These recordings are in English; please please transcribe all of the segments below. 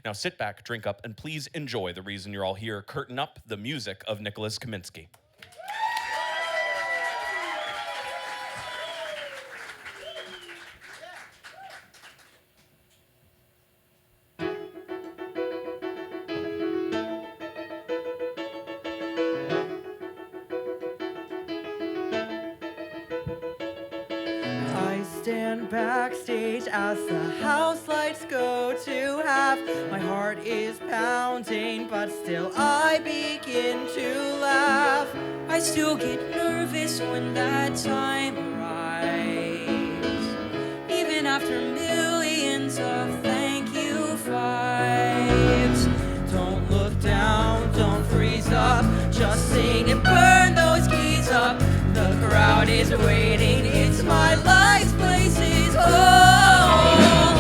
Now sit back, drink up, and please enjoy the reason you're all here. Curtain up, the music of Nicholas Kaminski. Stand backstage as the house lights go to half. My heart is pounding, but still I begin to laugh. I still get nervous when that time arrives, even after millions of thank you fives. Don't look down, don't freeze up, just sing and burn those keys up. The crowd is waiting, it's my life's places home.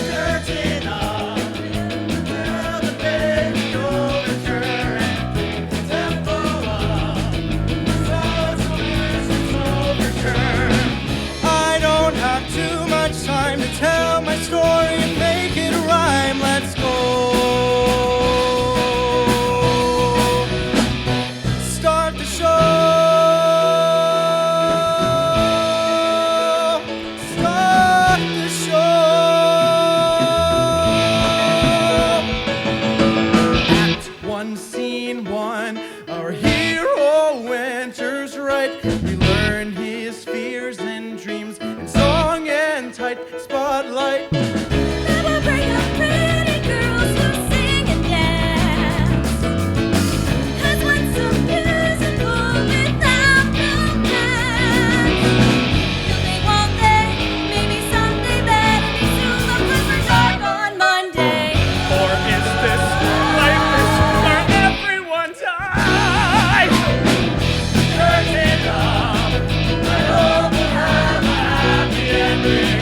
Curtain up, the girl, the baby overturned. The tempo up, the music's overturned. I don't have too much time to tell my story and make it rhyme. Let's go. Start the show. Spotlight. Never bring up pretty girls who sing and dance. 'Cause what's so musical without romance? You'll think one day, maybe someday that'll be soon, but we're dark on Monday. Or is this life where everyone dies? Curtain up. I hope we'll have a happy ending.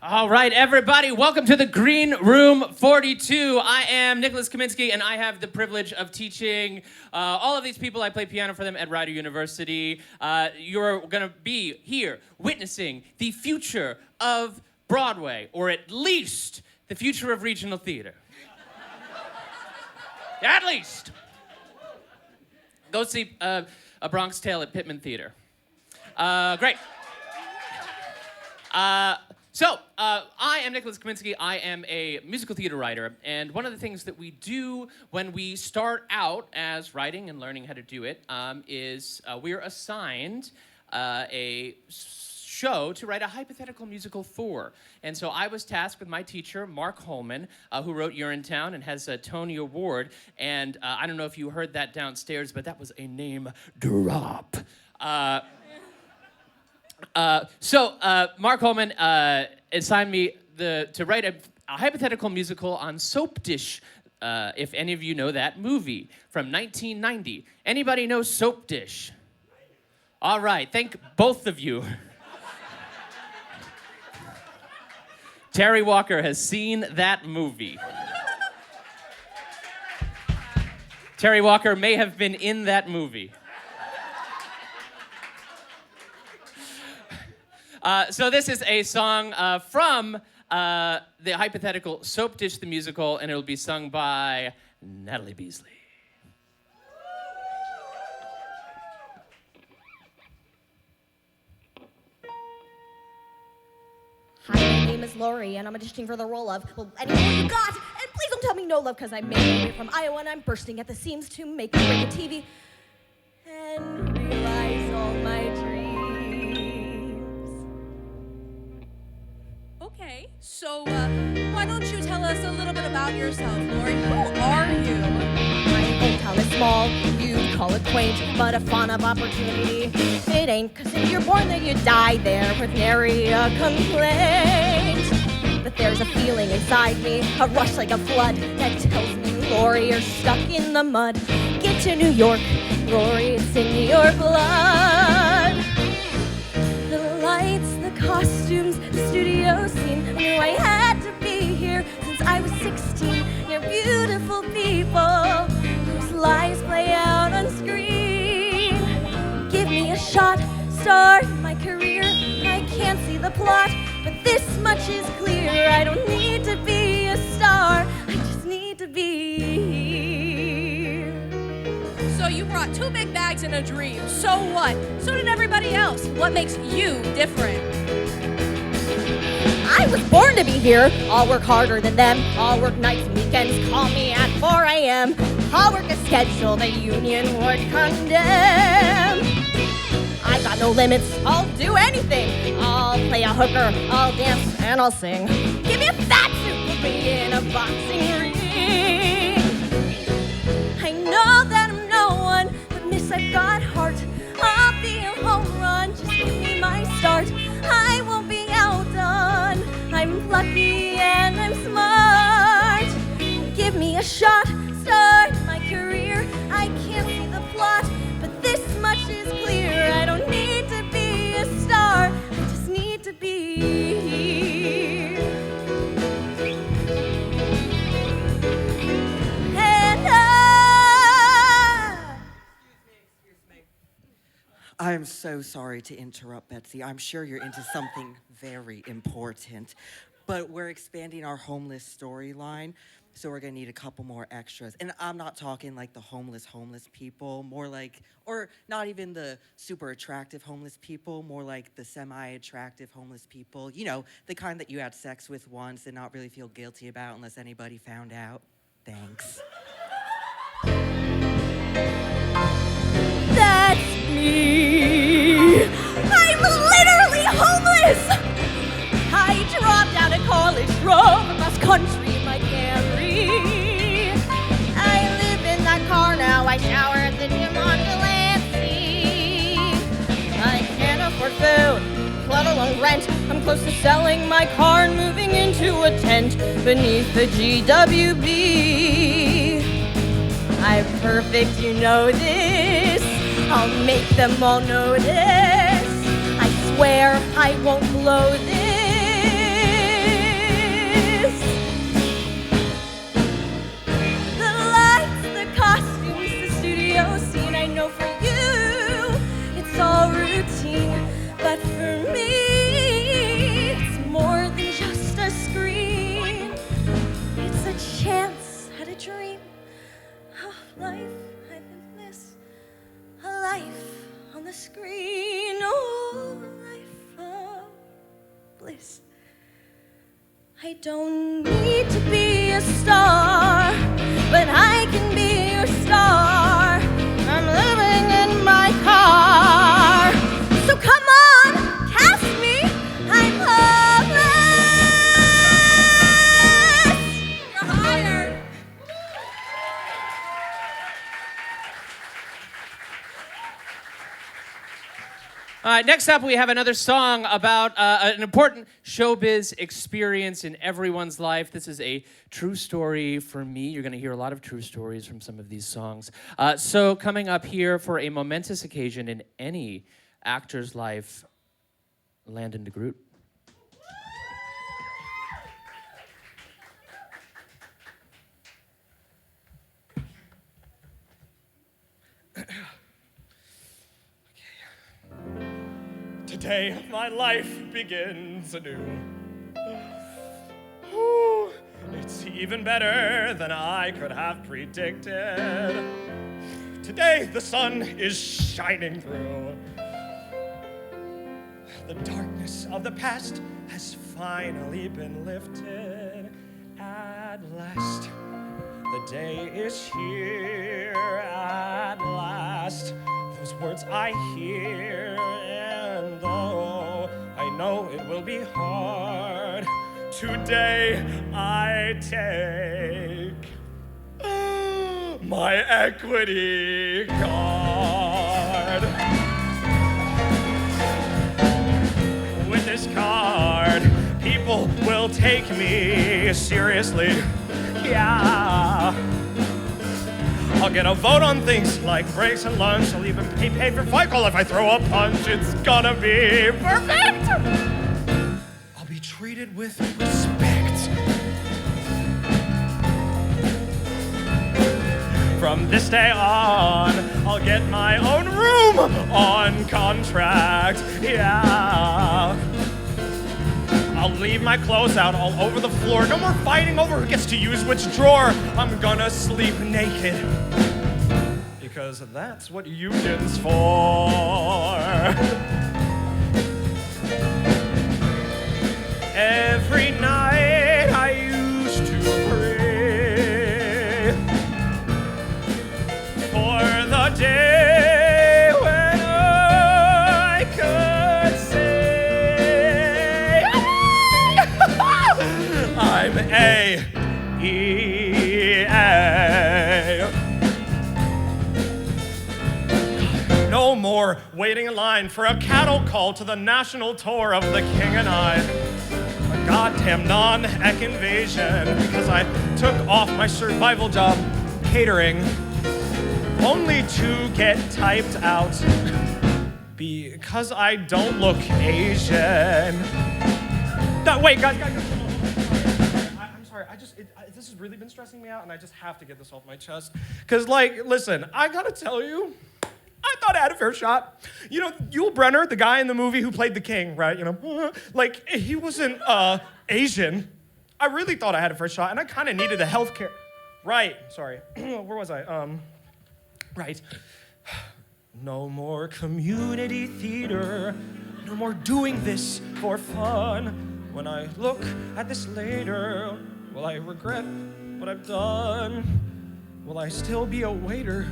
All right, everybody, welcome to the Green Room 42. I am Nicholas Kaminski, and I have the privilege of teaching all of these people. I play piano for them at Rider University. You're going to be here witnessing the future of Broadway, or at least the future of regional theater. At least. Go see A Bronx Tale at Pittman Theater. Great. I am Nicholas Kaminski. I am a musical theater writer, and one of the things that we do when we start out as writing and learning how to do it is we're assigned a show to write a hypothetical musical for. And so I was tasked with my teacher, Mark Holman, who wrote Urinetown and has a Tony Award. And I don't know if you heard that downstairs, but that was a name drop. Mark Holman assigned me to write a hypothetical musical on Soap Dish, if any of you know that movie from 1990. Anybody know Soap Dish? All right, thank both of you. Terry Walker has seen that movie. Terry Walker may have been in that movie. So this is a song from the hypothetical Soap Dish the Musical, and it'll be sung by Natalie Beasley. Hi, my name is Lori, and I'm auditioning for the role of, well, any role you got. And please don't tell me no love, because I'm mainly from Iowa, and I'm bursting at the seams to make a break of TV and realize all my dreams. Okay, so why don't you tell us a little bit about yourself, Lori? Who are you? My hometown is small, you'd call it quaint, but a font of opportunity it ain't, 'cause if you're born there, you die there with nary a complaint. But there's a feeling inside me, a rush like a flood, that tells me, Lori, you're stuck in the mud. Get to New York, Lori, it's in your blood. The lights, the costumes, the studio scene, I knew I had to be here since I was 16. You're beautiful people whose lives play out on screen. Give me a shot, start my career. I can't see the plot, but this much is clear. I don't need to be a star, I just need to be here. So you brought 2 big bags and a dream. So what? So did everybody else. What makes you different? I was born to be here. I'll work harder than them. I'll work nights and weekends. Call me at 4 a.m. I'll work a schedule the union would condemn. I got no limits. I'll do anything. I'll play a hooker. I'll dance and I'll sing. Give me a fat suit. Put me in a boxing ring. I know that I'm no one, but miss, I've got heart. I'll be a home run. Just give me my start. I won't be outdone. I'm lucky and I'm smart. Give me a shot, start my career. I can't see the plot, but this much is clear. I don't need to be a star, I just need to be here. And I'm so sorry to interrupt, Betsy. I'm sure you're into something very important. But we're expanding our homeless storyline, so we're gonna need a couple more extras. And I'm not talking like the homeless people, more like, or not even the super attractive homeless people, more like the semi-attractive homeless people. You know, the kind that you had sex with once and not really feel guilty about unless anybody found out. Thanks. that's me. I'm literally homeless. I dropped out of college, drove across country in my Camry. I live in that car now. I shower at the gym on Delancey. I can't afford food, let alone rent. I'm close to selling my car and moving into a tent beneath the GWB. I'm perfect, you know this. I'll make them all notice. I swear I won't blow this. The lights, the costumes, the studio scene. I know for you, it's all routine. But for me, it's more than just a screen. It's a chance at a dream. Life, I live this, a life on the screen, oh, a life of bliss. I don't need to be a star, but I can be your star. I'm living in my car. So come on, cast me. I'm hopeless. You're hired. All right, next up, we have another song about an important showbiz experience in everyone's life. This is a true story for me. You're going to hear a lot of true stories from some of these songs. So coming up here for a momentous occasion in any actor's life, Landon DeGroote. Today, my life begins anew. Ooh, it's even better than I could have predicted. Today, the sun is shining through. The darkness of the past has finally been lifted. At last, the day is here. At last, those words I hear. And though I know it will be hard, today I take my equity card. With this card, people will take me seriously. Yeah. I'll get a vote on things like breaks and lunch. I'll even pay for fight call if I throw a punch. It's gonna be perfect! I'll be treated with respect. From this day on, I'll get my own room on contract. Yeah. I'll leave my clothes out all over the floor. No more fighting over who gets to use which drawer. I'm gonna sleep naked. Because that's what union's for. Every night I used to pray for the day when I could say I'm A-E-A. No more waiting in line for a cattle call to the national tour of The King and I. A goddamn non-ec invasion because I took off my survival job catering only to get typed out because I don't look Asian. No, wait, guys. I'm sorry. This has really been stressing me out, and I just have to get this off my chest. Because, listen, I gotta tell you, I thought I had a fair shot. You know, Yul Brynner, the guy in the movie who played the king, right? You know, he wasn't Asian. I really thought I had a fair shot, and I kind of needed the health care. Right, sorry. Where was I? Right. No more community theater. No more doing this for fun. When I look at this later, will I regret what I've done? Will I still be a waiter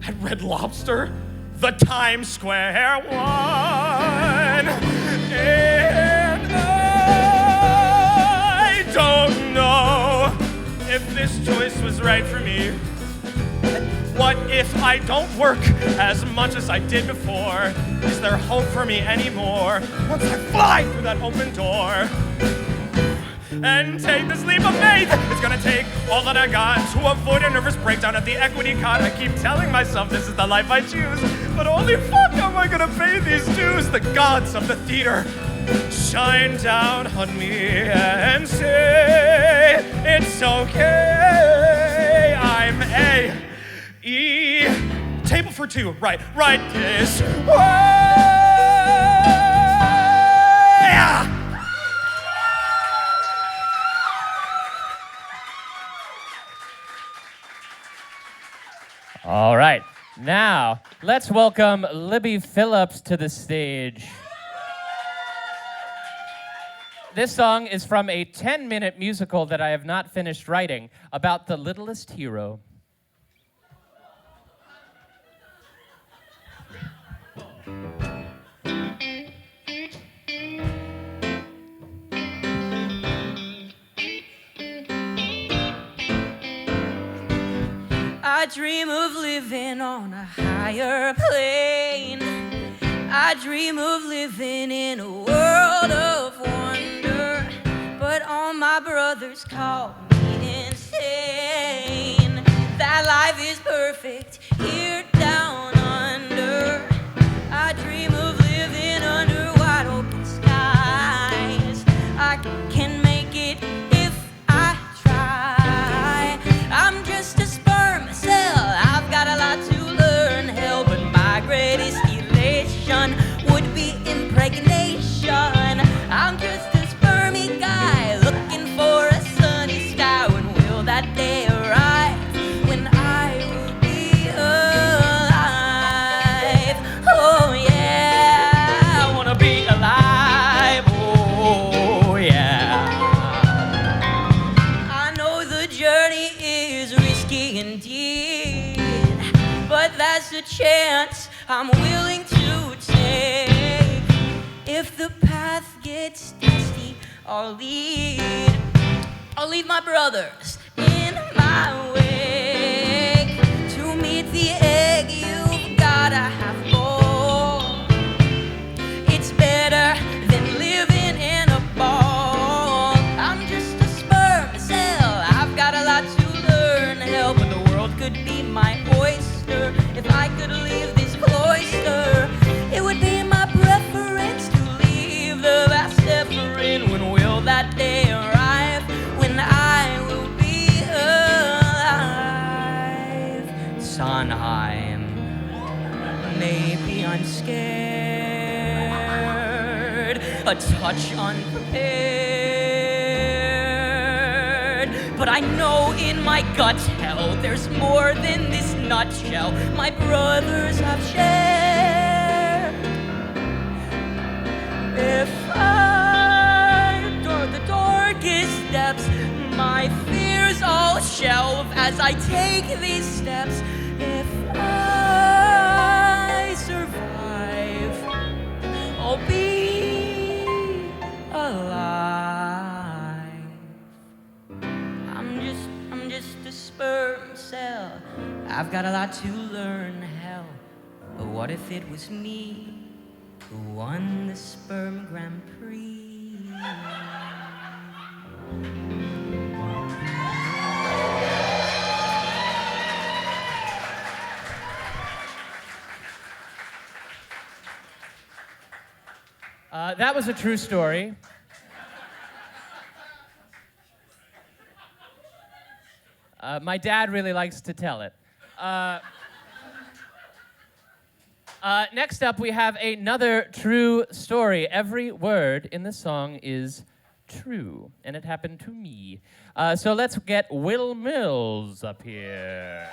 at Red Lobster, the Times Square one? And I don't know if this choice was right for me. What if I don't work as much as I did before? Is there hope for me anymore once I fly through that open door? And take this leap of faith. It's gonna take all that I got to avoid a nervous breakdown at the equity con. I keep telling myself this is the life I choose, but holy fuck, am I gonna pay these dues? The gods of the theater shine down on me and say it's okay. I'm A-E. Table for two, right this way. All right, now let's welcome Libby Phillips to the stage. This song is from a 10-minute musical that I have not finished writing about the littlest hero. I dream of living on a higher plane. I dream of living in a world of wonder. But all my brothers call me insane. That life is perfect here down under. I dream of living under wide open skies. I can make it if I try. I'm just a sperm cell, I've got a lot to learn. Hell, but my greatest elation would be impregnation. I'm just a spermy guy looking for a sunny sky. When will that day arrive? When I will be alive. Oh yeah, I wanna be alive. Oh yeah. I know the journey is risky indeed, but that's a chance I'm willing to take. If the path gets testy, I'll lead my brothers in my wake. To meet the egg, you've gotta have more. It's better than living in a ball. I'm just a sperm cell, I've got a lot to learn. Hell, but the world could be my oyster. If I could leave this cloister, it would be my preference to leave the vast suffering. When will that day arrive? When I will be alive. Sondheim, maybe I'm scared, a touch unprepared, but I know in my gut, hell, there's more than this nutshell my brothers have shared. If I endure the darkest depths, my fears all shelve as I take these steps. If I survive, I'll be alive. I'm just a sperm cell. I've got a lot to learn, hell. But what if it was me who won the sperm Grand Prix? That was a true story. My dad really likes to tell it. Next up, we have another true story. Every word in the song is true, and it happened to me. So let's get Will Mills up here.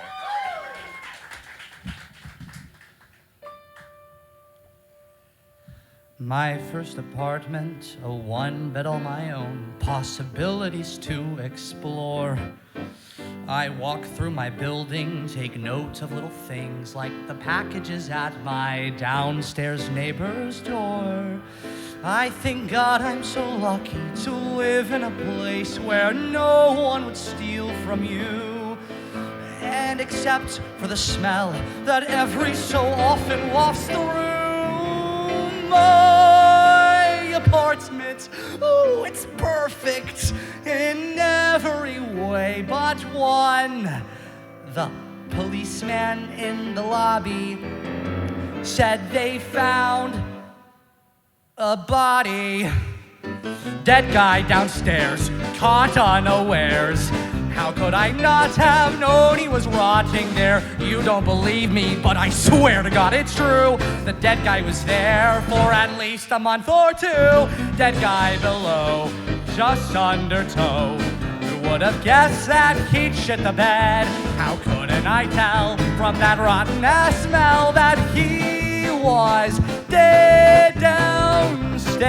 My first apartment, a one bed all my own, possibilities to explore. I walk through my building, take note of little things like the packages at my downstairs neighbor's door. I thank God I'm so lucky to live in a place where no one would steal from you. And except for the smell that every so often wafts the room, my apartment, oh, it's perfect in every way but one. The policeman in the lobby said they found a body. Dead guy downstairs, caught unawares. How could I not have known he was rotting there? You don't believe me, but I swear to God it's true. The dead guy was there for at least a month or two. Dead guy below, just under toe. Who would have guessed that he'd shit the bed? How couldn't I tell from that rotten ass smell that he was dead downstairs?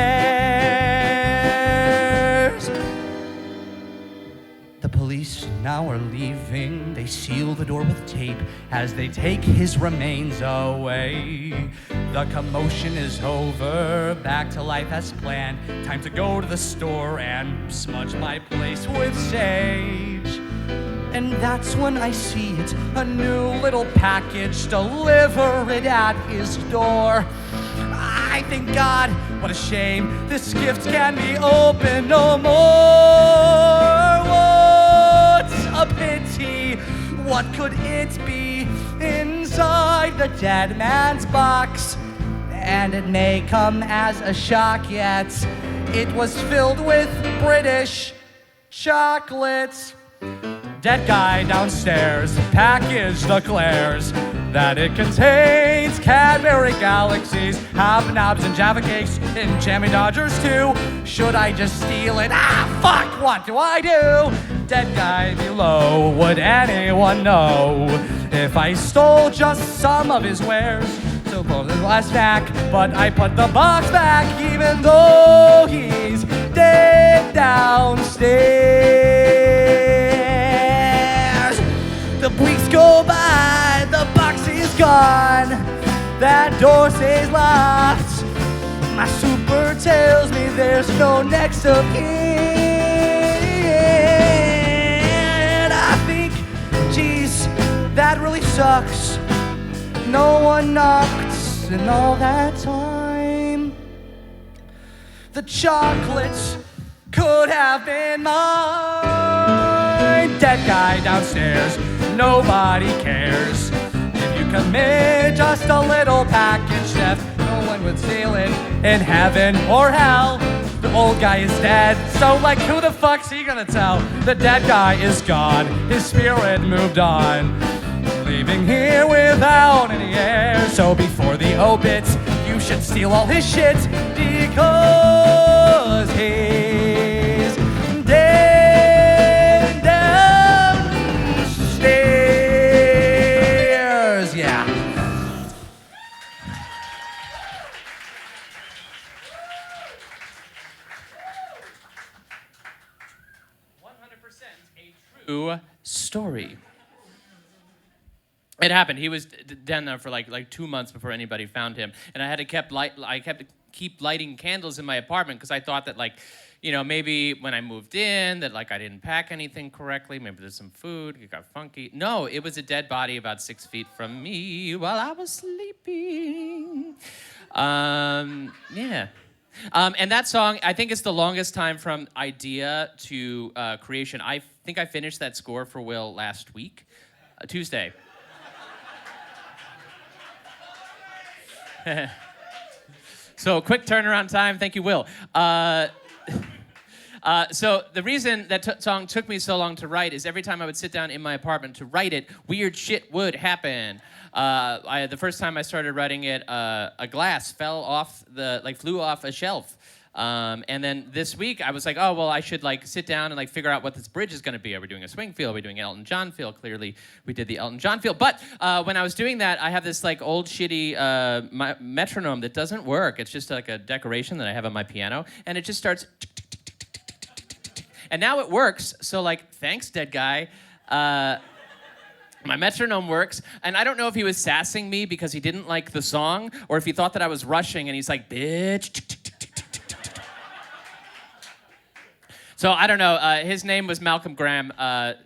police now are leaving. They seal the door with tape as they take his remains away. The commotion is over, back to life as planned. Time to go to the store and smudge my place with sage. And that's when I see it, a new little package delivered at his door. I thank God, what a shame, this gift can't be opened no more. What a pity, what could it be inside the dead man's box? And it may come as a shock, yet it was filled with British chocolates. Dead guy downstairs, package declares that it contains Cadbury Galaxies, Hobnobs and Java Cakes, and Jammy Dodgers too. Should I just steal it? Ah, fuck, what do I do? Dead guy below, would anyone know if I stole just some of his wares? So close his last snack, but I put the box back even though he's dead downstairs. The weeks go by, the box is gone, that door stays locked. My super tells me there's no next of kin. I think, geez, that really sucks. No one knocked in all that time. The chocolates could have been mine. Dead guy downstairs, nobody cares. If you commit just a little package theft, no one would steal it in heaven or hell. The old guy is dead, so like who the fuck's he gonna tell? The dead guy is gone, his spirit moved on, leaving here without any air. So before the obits, you should steal all his shit, because he's dead downstairs. Yeah. True story. It happened. He was down there for like 2 months before anybody found him, and I had to keep lighting candles in my apartment because I thought that maybe when I moved in that I didn't pack anything correctly. Maybe there's some food. It got funky. No, it was a dead body about 6 feet from me while I was sleeping. Yeah. And that song, I think it's the longest time from idea to creation. I think I finished that score for Will last week, Tuesday. So quick turnaround time. Thank you, Will. So the reason that song took me so long to write is every time I would sit down in my apartment to write it, weird shit would happen. The first time I started writing it, a glass flew off a shelf. And then this week I was like, oh, well, I should sit down and figure out what this bridge is going to be. Are we doing a swing feel? Are we doing an Elton John feel? Clearly we did the Elton John feel. But when I was doing that, I have this old shitty metronome that doesn't work. It's just a decoration that I have on my piano. And it just starts. And now it works. So thanks, dead guy. My metronome works, and I don't know if he was sassing me because he didn't like the song, or if he thought that I was rushing, and he's like, bitch. So I don't know. His name was Malcolm Graham,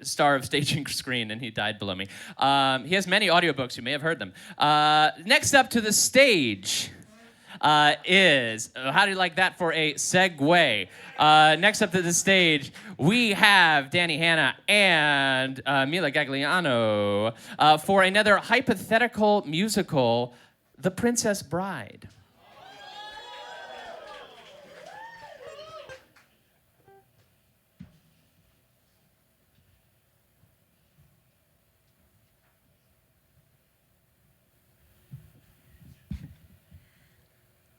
star of Staging Screen, and he died below me. He has many audiobooks. You may have heard them. Next up to the stage is, how do you like that for a segue? Next up to the stage, we have Danny Hanna and Camila Gagliano for another hypothetical musical, The Princess Bride.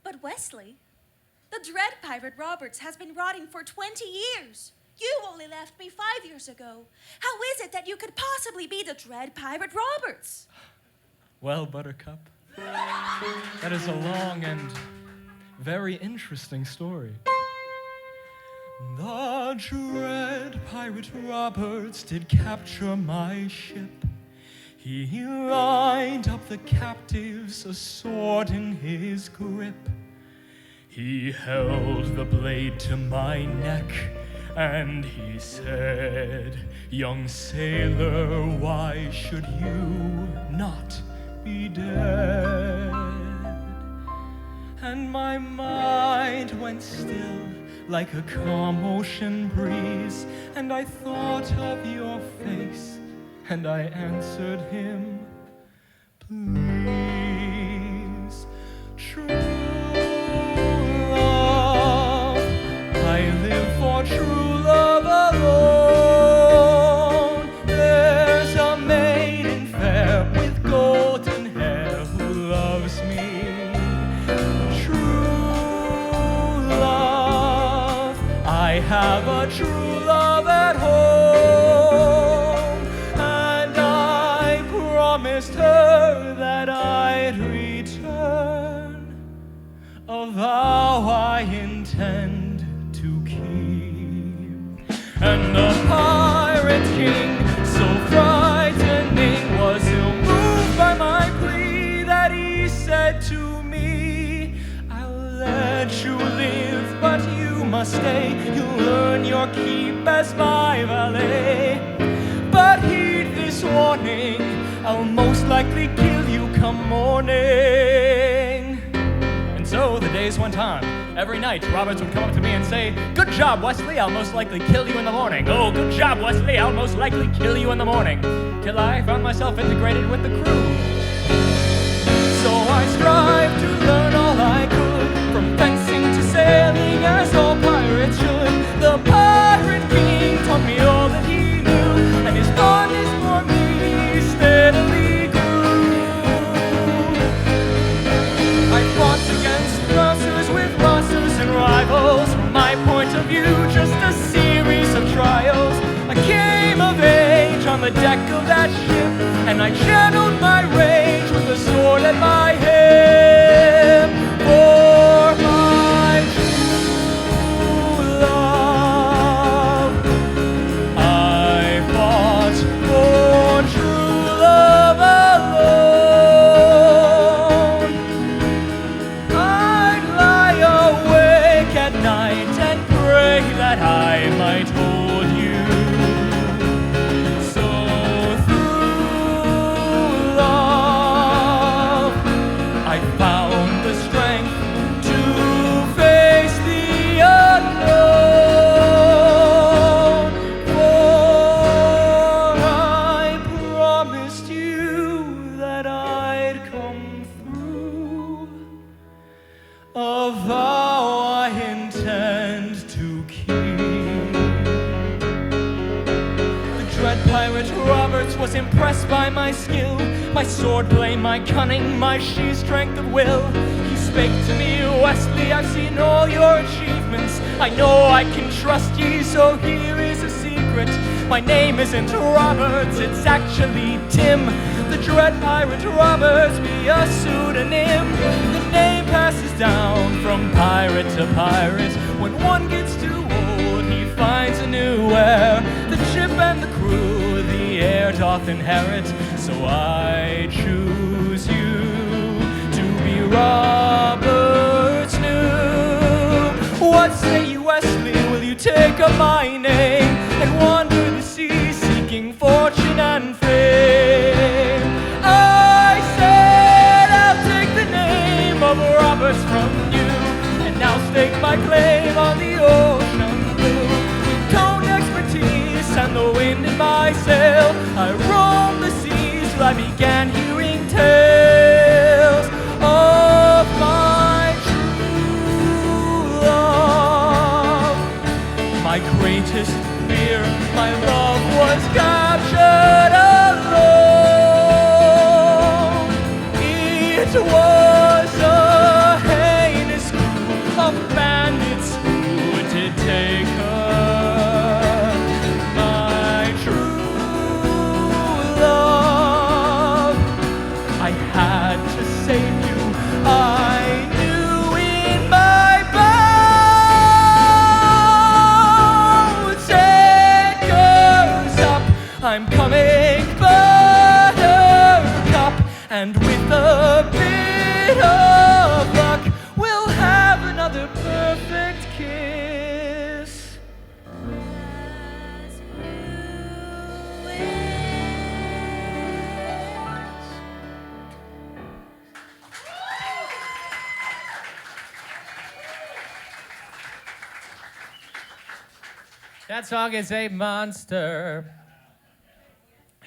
But Wesley, the dread pirate Roberts has been rotting for 20 years. You only left me 5 years ago. How is it that you could possibly be the dread pirate Roberts? Well, Buttercup, that is a long and very interesting story. The dread pirate Roberts did capture my ship. He lined up the captives, a sword in his grip. He held the blade to my neck, and he said, "Young sailor, why should you not be dead?" And my mind went still like a calm ocean breeze, and I thought of your face, and I answered him, "Please, true love, I live for true love alone. There's a maiden fair with golden hair who loves me. True love, I have a true love at home, and I promised her that I'd return, a vow I intend to keep." And the pirate king, so frightening, was so moved by my plea that he said to me, "I'll let you live, but you must stay. You'll earn your keep as my valet. But heed this warning, I'll most likely kill you come morning." And so the days went on. Every night, Roberts would come up to me and say, "Good job, Wesley, I'll most likely kill you in the morning. Oh, good job, Wesley, I'll most likely kill you in the morning." Till I found myself integrated with the crew. So I strived to learn all I could, from fencing to sailing, as all pirates should. The pirate king taught me all that he knew, and his fondness for me steadily grew. I fought against rousers with rossers and rivals. From my point of view, just a series of trials. I came of age on the deck of that ship, and I channeled my rage with a sword at my hip. For my true love, I fought for true love alone. I'd lie awake at night and pray that I might hold you. So through love, I found the strength to face the unknown. For I promised you that I'd come through, a vow I intend to keep. The dread pirate Roberts was impressed by my skill, my swordplay, my cunning, my sheer strength of will. He spake to me, "Wesley, I've seen all your achievements. I know I can trust ye, so here is a secret. My name isn't Roberts, it's actually Tim. The dread pirate Roberts be a pseudonym. The name passes down from pirate to pirate. When one gets too old, he finds a new heir. The ship and the crew, the heir doth inherit. So I choose you to be Robert's new. What say you, Wesley? Will you take up my name and wander the sea, seeking fortune and fame? I said I'll take the name of Roberts from you, and I'll stake my claim on the ocean blue. With tone expertise and the wind in my sail, I roamed the seas till I began hearing tales of my true love. My greatest fear, my love was captured alone. It was a heinous crew of bandits who did take her. My true love, I had to save you. I knew in my That song is a monster.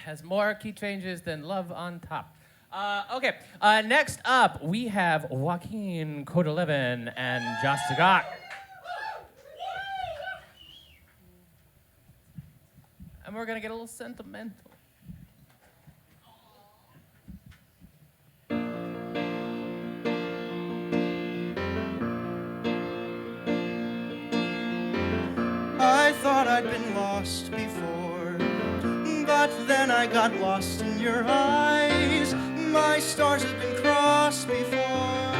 Has more key changes than Love on Top. Okay, next up, we have Joaquin Cota-Levin and Josh Zagare. And we're gonna get a little sentimental. I thought I'd been lost before, but then I got lost in your eyes. My stars have been crossed before,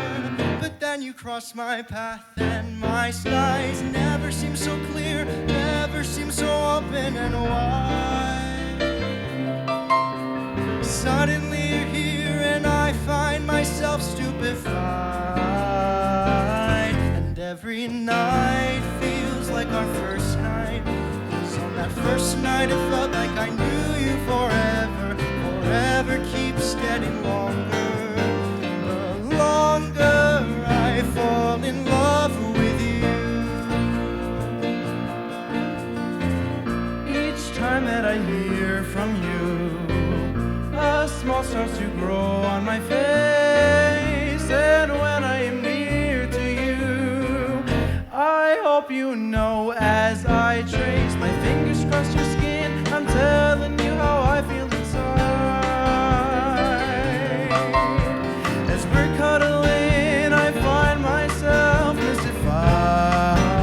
but then you crossed my path, and my skies never seem so clear, never seem so open and wide. Suddenly you're here, and I find myself stupefied, and every night feels like our first night. 'Cause on that first night it felt like I knew you forever. Forever keeps getting longer. The longer I fall in love with you. Each time that I hear from you, a smile starts to grow on my face. And when I am near to you, I hope you know as I trace my fingers across your skin, I'm telling you how I feel inside. As we're cuddling, I find myself mystified,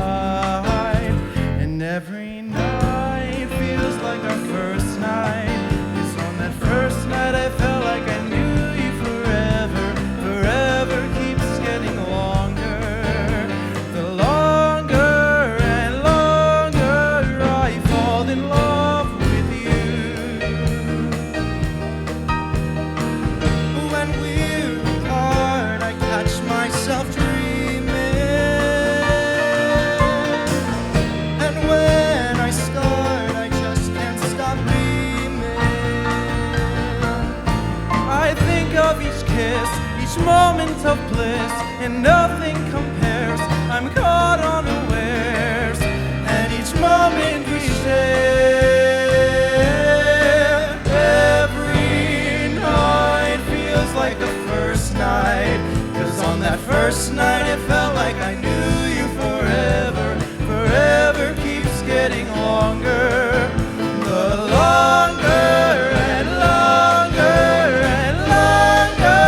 and every night feels like our first night. 'Cause on that first night I felt like I knew you forever. Forever keeps getting longer. The longer and longer I fall in love with you. When we're apart, I catch myself dreaming, and when I start, I just can't stop beaming. I think of each kiss, each moment of bliss, and nothing compares. I'm caught unawares, and each moment we share. Every night feels like the first night. 'Cause on that first night it felt like I knew you forever. Forever keeps getting longer. The longer and longer and longer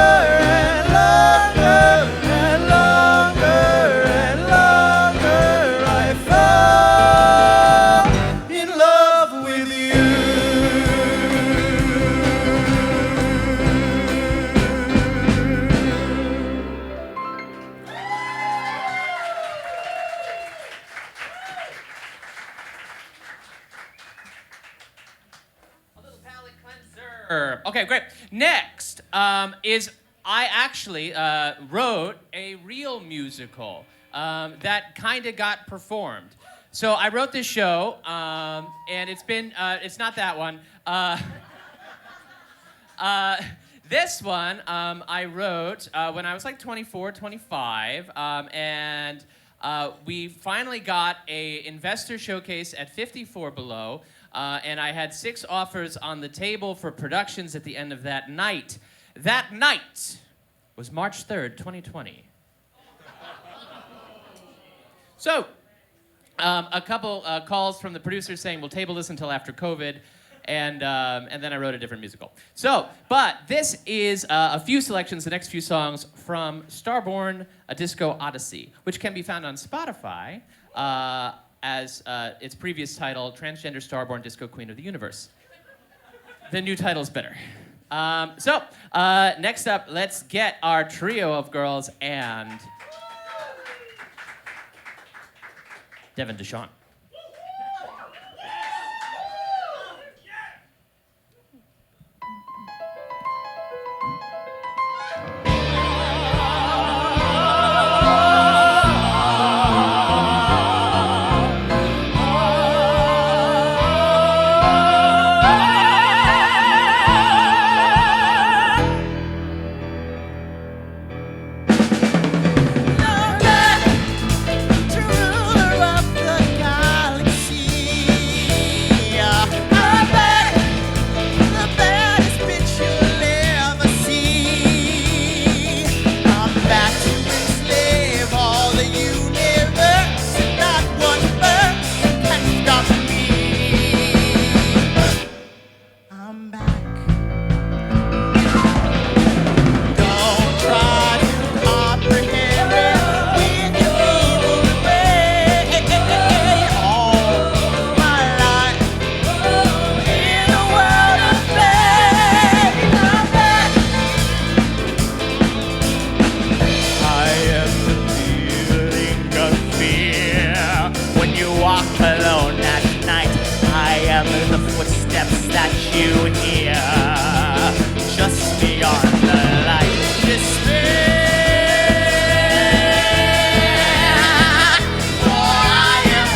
and longer and longer and longer I fall in love with you. A little palate cleanser. Okay, great. Next is I actually wrote a real musical that kind of got performed. So I wrote this show, and it's not that one. This one I wrote when I was like 24, 25, and we finally got a investor showcase at 54 Below, and I had 6 offers on the table for productions at the end of that night. That night was March 3rd, 2020. So, a couple calls from the producers saying we'll table this until after COVID, and then I wrote a different musical. So, but this is a few selections, the next few songs from Starborn: A Disco Odyssey, which can be found on Spotify as its previous title, Transgender Starborn Disco Queen of the Universe. The new title's better. So, next up, let's get our trio of girls and Devin Deshawn. To ruler of the you here, just beyond the light despair. For I am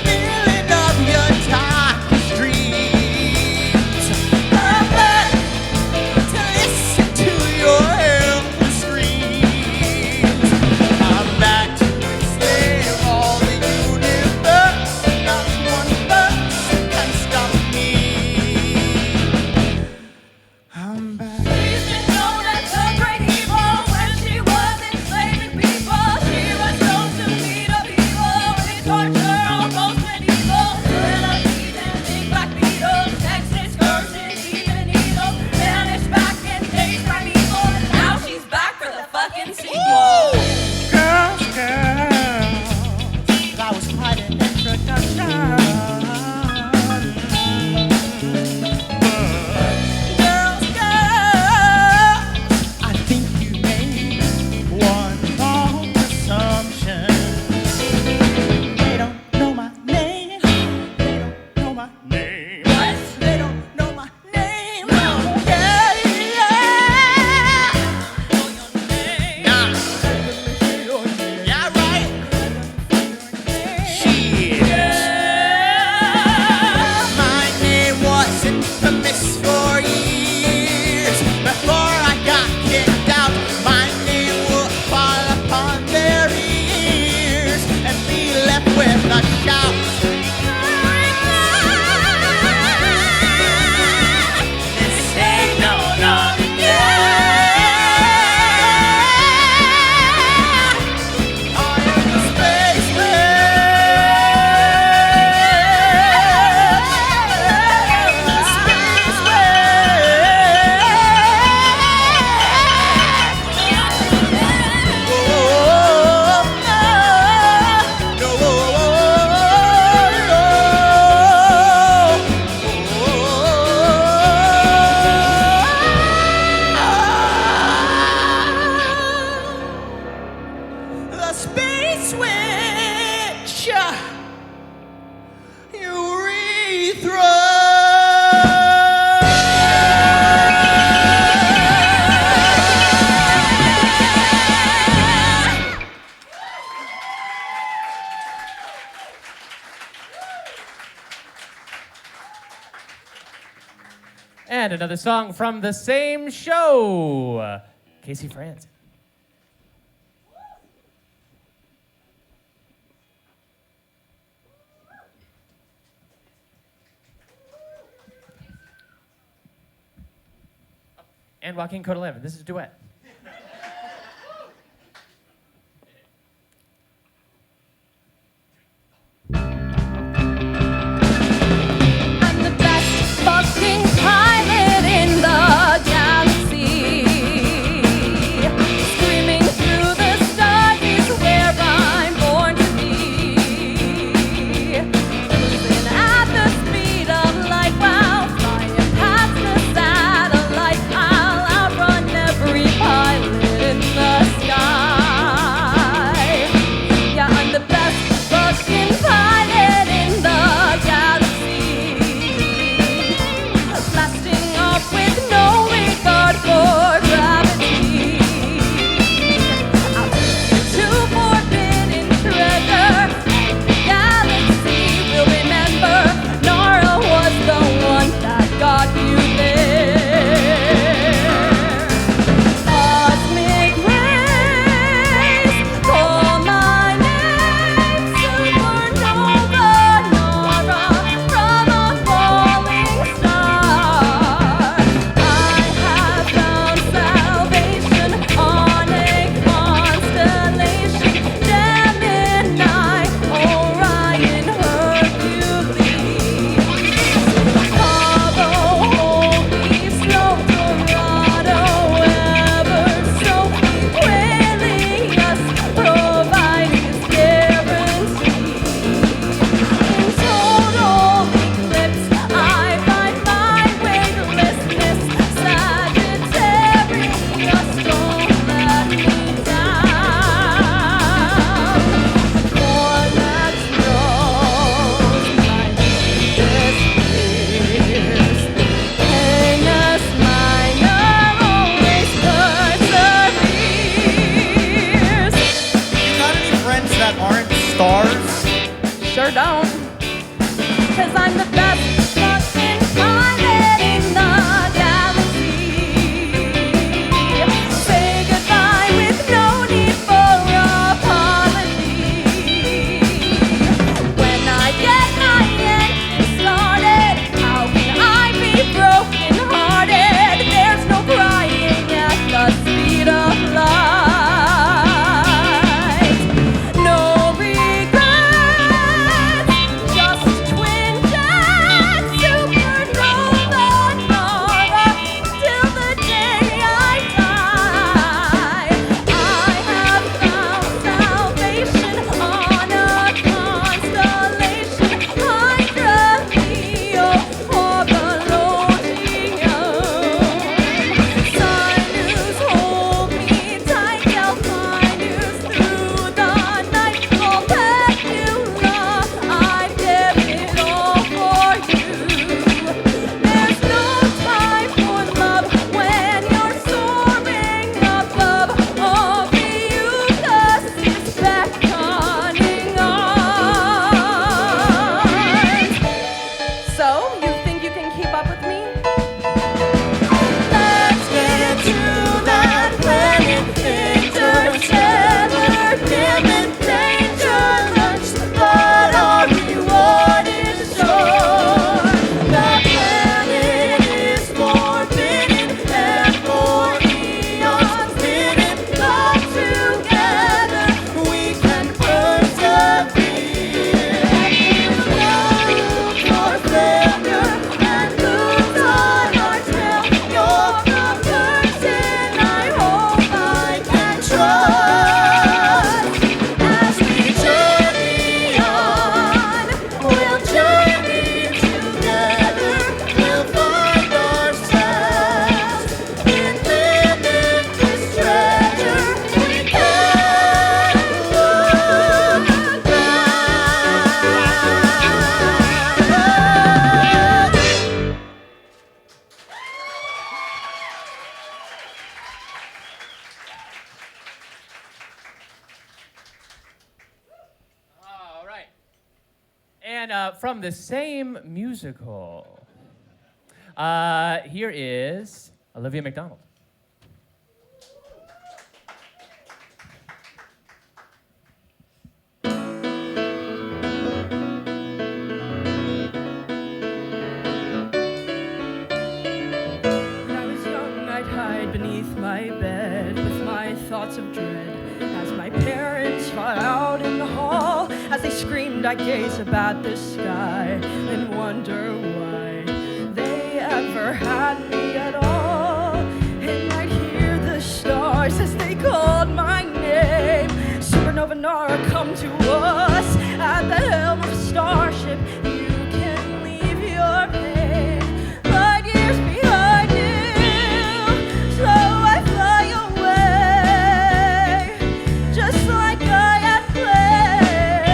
feeling of your darkest dreams. I'm back to listen to your endless screams. I'm back to enslave all the universe. Not one verse can stop me. I'm back. She's been known as a great evil when she was enslaving people. She was known to meet a people with torture almost medieval. Melodies and big black beetles, Texas curses, even needles. Vanished back in days primeval, and now she's back for the fucking sequel. Girls, that was quite an introduction. Girls, I think you made one wrong assumption. They don't know my name. They don't know my name. What? They don't know my name. No. Yeah. Know your name. Nah. Yeah, right. Shit. My name was infamous for years. Before I got kicked out, my name would fall upon their ears and be left with a shout. This ain't no long I am the space witch. And another song from the same show, Kaci Franzen. And Joaquin Cota-Levin. This is a duet. I'm the best fucking pilot in the galaxy. Screaming through the stars is where I'm born to be. Cruising at the speed of light while flying past the satellite. I'll outrun every sure don't. 'Cause I'm the best fucking pilot in the galaxy. Say goodbye with no need for apology. When I get my engine started, how can I be broken hearted? There's no crying at the speed of light. No regrets, just twin jets, supernova, Nara, till the day I die. I have found salvation on a constellation, Hydra, Leo, or Galodium. Sun news hold me tight, Delphinus through the night, call Pecula, I did it all for you. There's no time for love when you're soaring above. All the Eucus is beckoning on. So, you think you can keep up with me? Let's get to that planet, interstellar, dim and dangerous, but our reward is sure. The planet is forbidden, and for eons hidden, but together we can persevere. Love for failure and lose on our trail. You're the person I hope I can trust. As we journey on, we'll journey together. We'll find ourselves in limitless treasure. We can't look back. All right. And from the same musical, here is Olivia McDonald. When I was young, I'd hide beneath my bed with my thoughts of dread. As my parents fought out in the hall, as they screamed, I gaze about the sky and wonder why they ever had me at all. And I'd hear the stars as they called my name. Supernova Nara, come to us at the helm of a starship. You can leave your pain light years behind you. So I fly away, just like I had planned.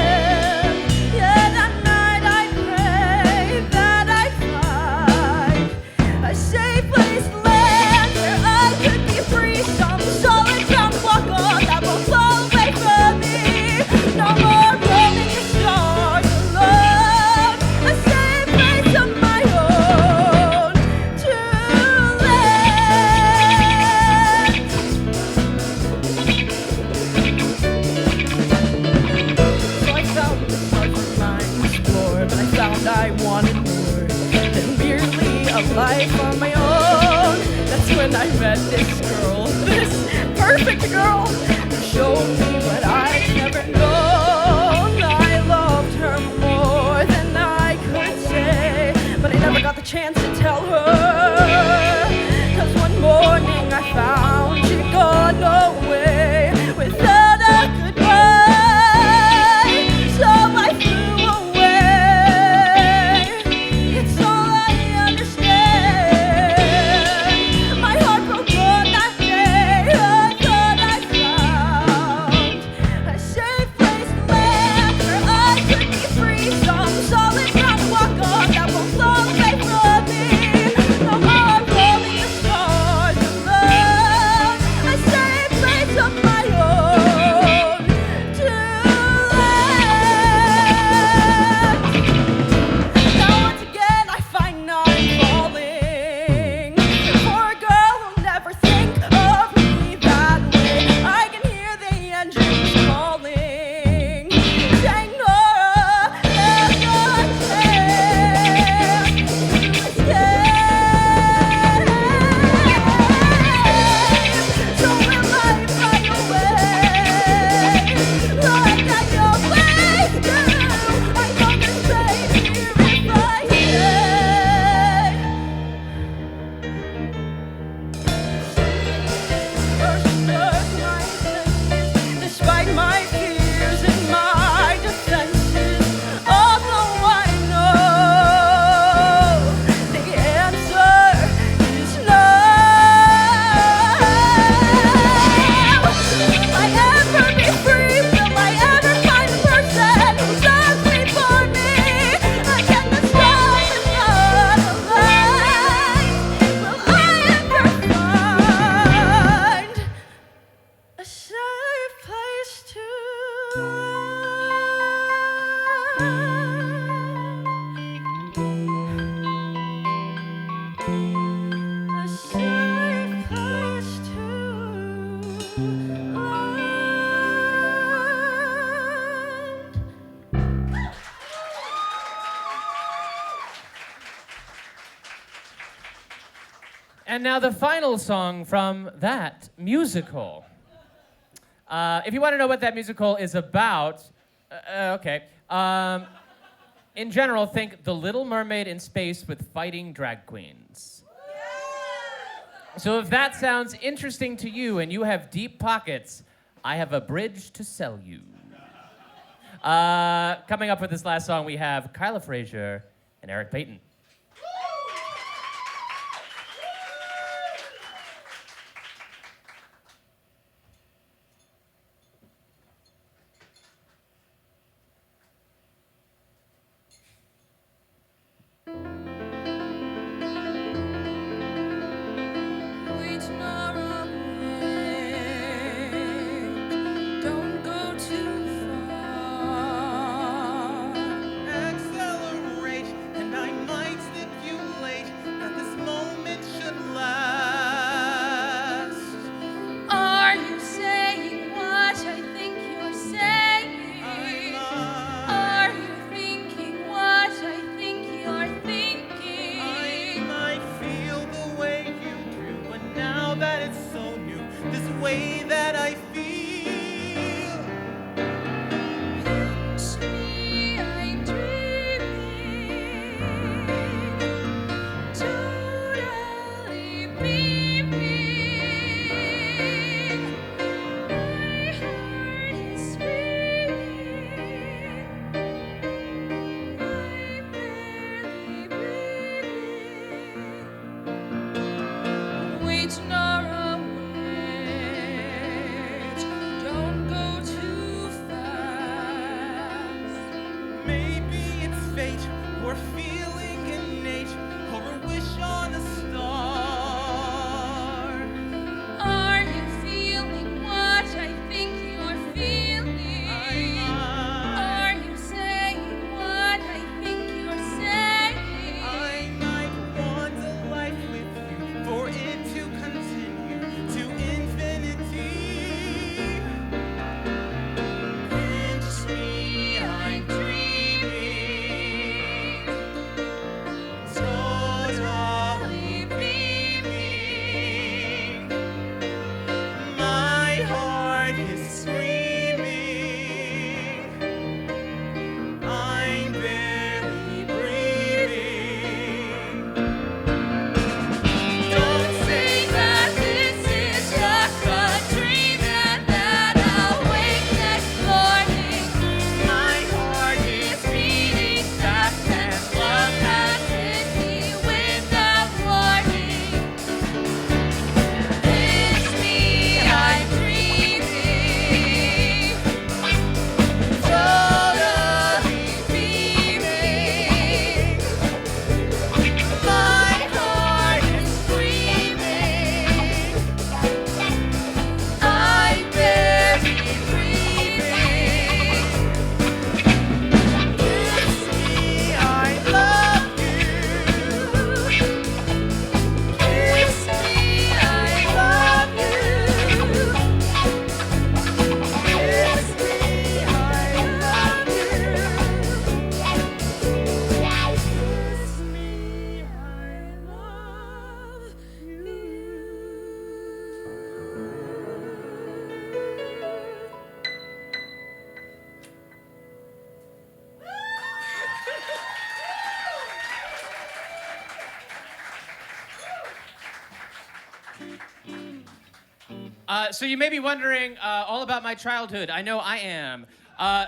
Yeah, that night I prayed that I'd find a safe place to land where I could be free. Some solid ground walk on that won't fall away from me. No more roaming the stars alone. A safe place of my own to land. So I found the stars of mine explore, but I found I wanted more than merely a life on my own. That's when I met this girl, this perfect girl, who showed me what I'd never known. I loved her more than I could say, but I never got the chance to tell her. 'Cause one morning I found she'd gone away without a goodbye. So I flew away. It's all I understand. My heart broke on that day. I thought I found And now the final song from that musical. If you want to know what that musical is about, okay. In general, think The Little Mermaid in space with fighting drag queens. So if that sounds interesting to you and you have deep pockets, I have a bridge to sell you. Coming up with this last song, we have Kylah Frazier and Eric Payton. Accelerate, and I might stipulate that this moment should last. Are you saying what I think you're saying? Are you thinking what I think you're thinking? I might feel the way you do, but now that it's so new, this way that I feel. Pinch me, I'm dreaming. Totally beaming. My heart is screaming. I'm barely breathing. Wait, Nora, wait. Don't go too fast. Maybe it's fate, or feeling innate, or a wish on a star. Are you feeling what I think you're feeling? Are you saying what I think you're saying? I might want a life with you, for it to continue to infinity. Pinch me, I'm dreaming. Totally beaming. My heart is screaming. I'm barely breathing. Don't say that this is just a dream and that I'll wake next morning. My heart is Beating fast and love has hit me without warning. Pinch me, I'm dreaming. Totally beaming. My heart is screaming. I'm barely breathing. Kiss me, I love you. Kiss me, I love you. Kiss me, I love you. Kiss me, I love So you may be wondering all about my childhood. I know I am.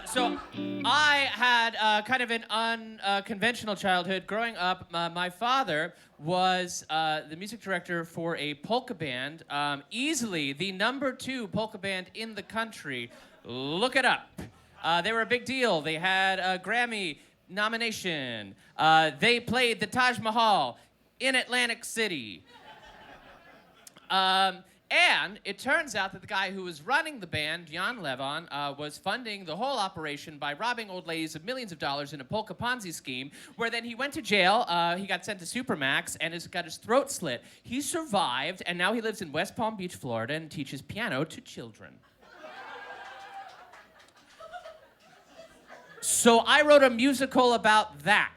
So I had kind of an unconventional childhood. Growing up, my father was the music director for a polka band, easily the #2 polka band in the country. Look it up. They were a big deal. They had a Grammy nomination. They played the Taj Mahal in Atlantic City. And it turns out that the guy who was running the band, Jan Levon, was funding the whole operation by robbing old ladies of millions of dollars in a polka Ponzi scheme, where then he went to jail, he got sent to Supermax, and got his throat slit. He survived, and now he lives in West Palm Beach, Florida, and teaches piano to children. So I wrote a musical about that.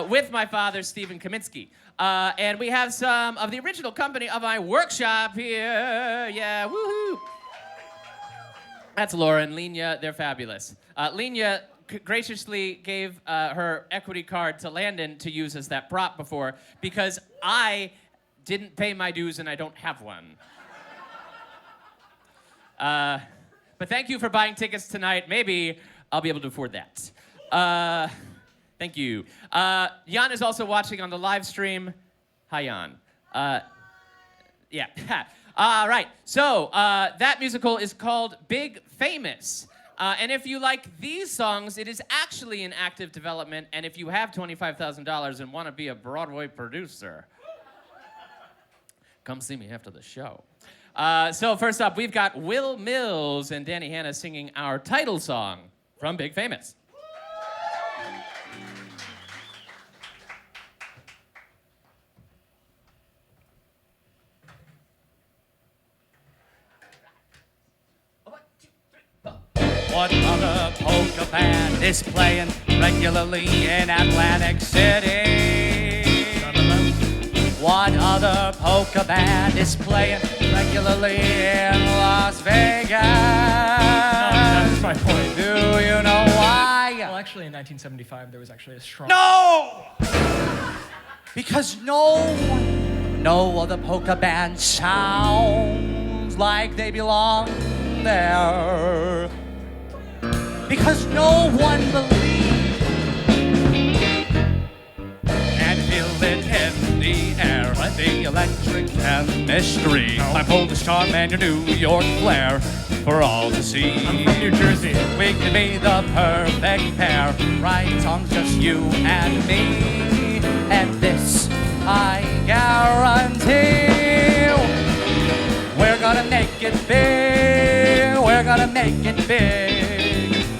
with my father, Stephen Kaminski. And we have some of the original company of my workshop here. Yeah, woohoo! That's Laura and Lena. They're fabulous. Lena graciously gave her equity card to Landon to use as that prop before because I didn't pay my dues and I don't have one. But thank you for buying tickets tonight. Maybe I'll be able to afford that. Thank you. Jan is also watching on the live stream. Hi, Jan. Yeah. All right. So that musical is called Big Famous. And if you like these songs, it is actually in active development. And if you have $25,000 and want to be a Broadway producer, come see me after the show. So first up, we've got Will Mills and Danny Hanna singing our title song from Big Famous. What other polka band is playing regularly in Atlantic City? What other polka band is playing regularly in Las Vegas? That's my point. Do you know why? Well, actually, in 1975, there was actually a strong... No! Because no other polka band sounds like they belong there. Because no one believes and feel it in the air. Like the electric chemistry. My Polish charm and your New York flair for all to see. I'm from New Jersey. We could be the perfect pair. Right songs, just you and me. And this I guarantee. We're gonna make it big. We're gonna make it big.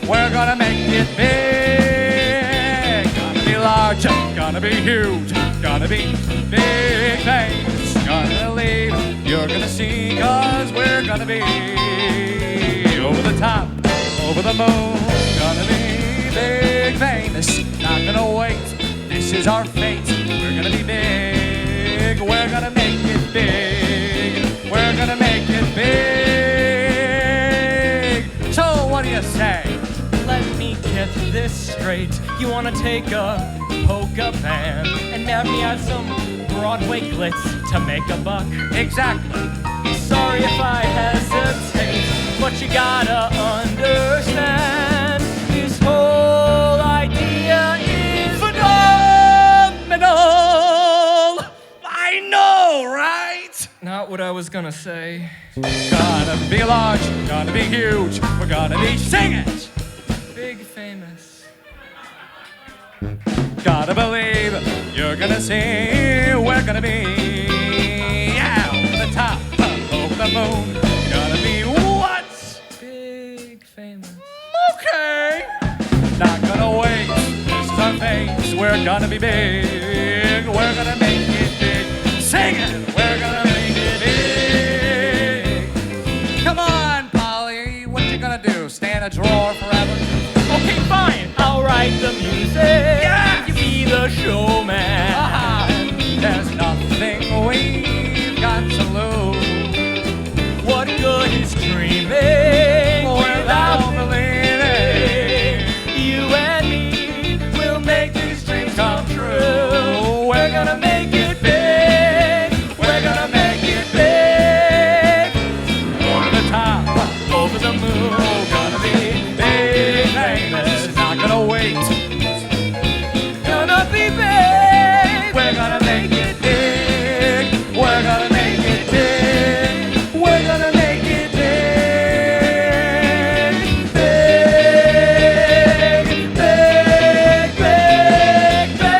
We're gonna make it big. Gonna be large, gonna be huge, gonna be big famous. Gonna leave, you're gonna see, cause we're gonna be over the top, over the moon. Gonna be big famous, not gonna wait, this is our fate. We're gonna be big, we're gonna make it big. We're gonna make it big. So what do you say? Let me get this straight. You wanna take a polka band and nab me out some Broadway glitz to make a buck? Exactly. Sorry if I hesitate, but you gotta understand this whole idea is phenomenal. I know, right? Not what I was gonna say. Gonna be large, gonna be huge, we're gonna be singing. Big famous. Gotta believe, you're gonna see, we're gonna be over the top, over the moon. Gonna be what? Big famous. Okay. Not gonna wait, this is our fate. We're gonna be big, we're gonna make it big. Sing it, we're gonna make it big. Come on, Polly, what you gonna do? Stay in a drawer forever? Okay, fine. I'll write the music. Yes! You be the showman. There's nothing we've got to lose. What good is dreaming without believing? You and me will make these dreams come true. We're gonna make it big. We're gonna make it big. Over the top, Over the moon. gonna be big famous. Not gonna wait. Gonna be big. We're gonna make it big. We're gonna make it big. We're gonna make it big. Big, big, big, big.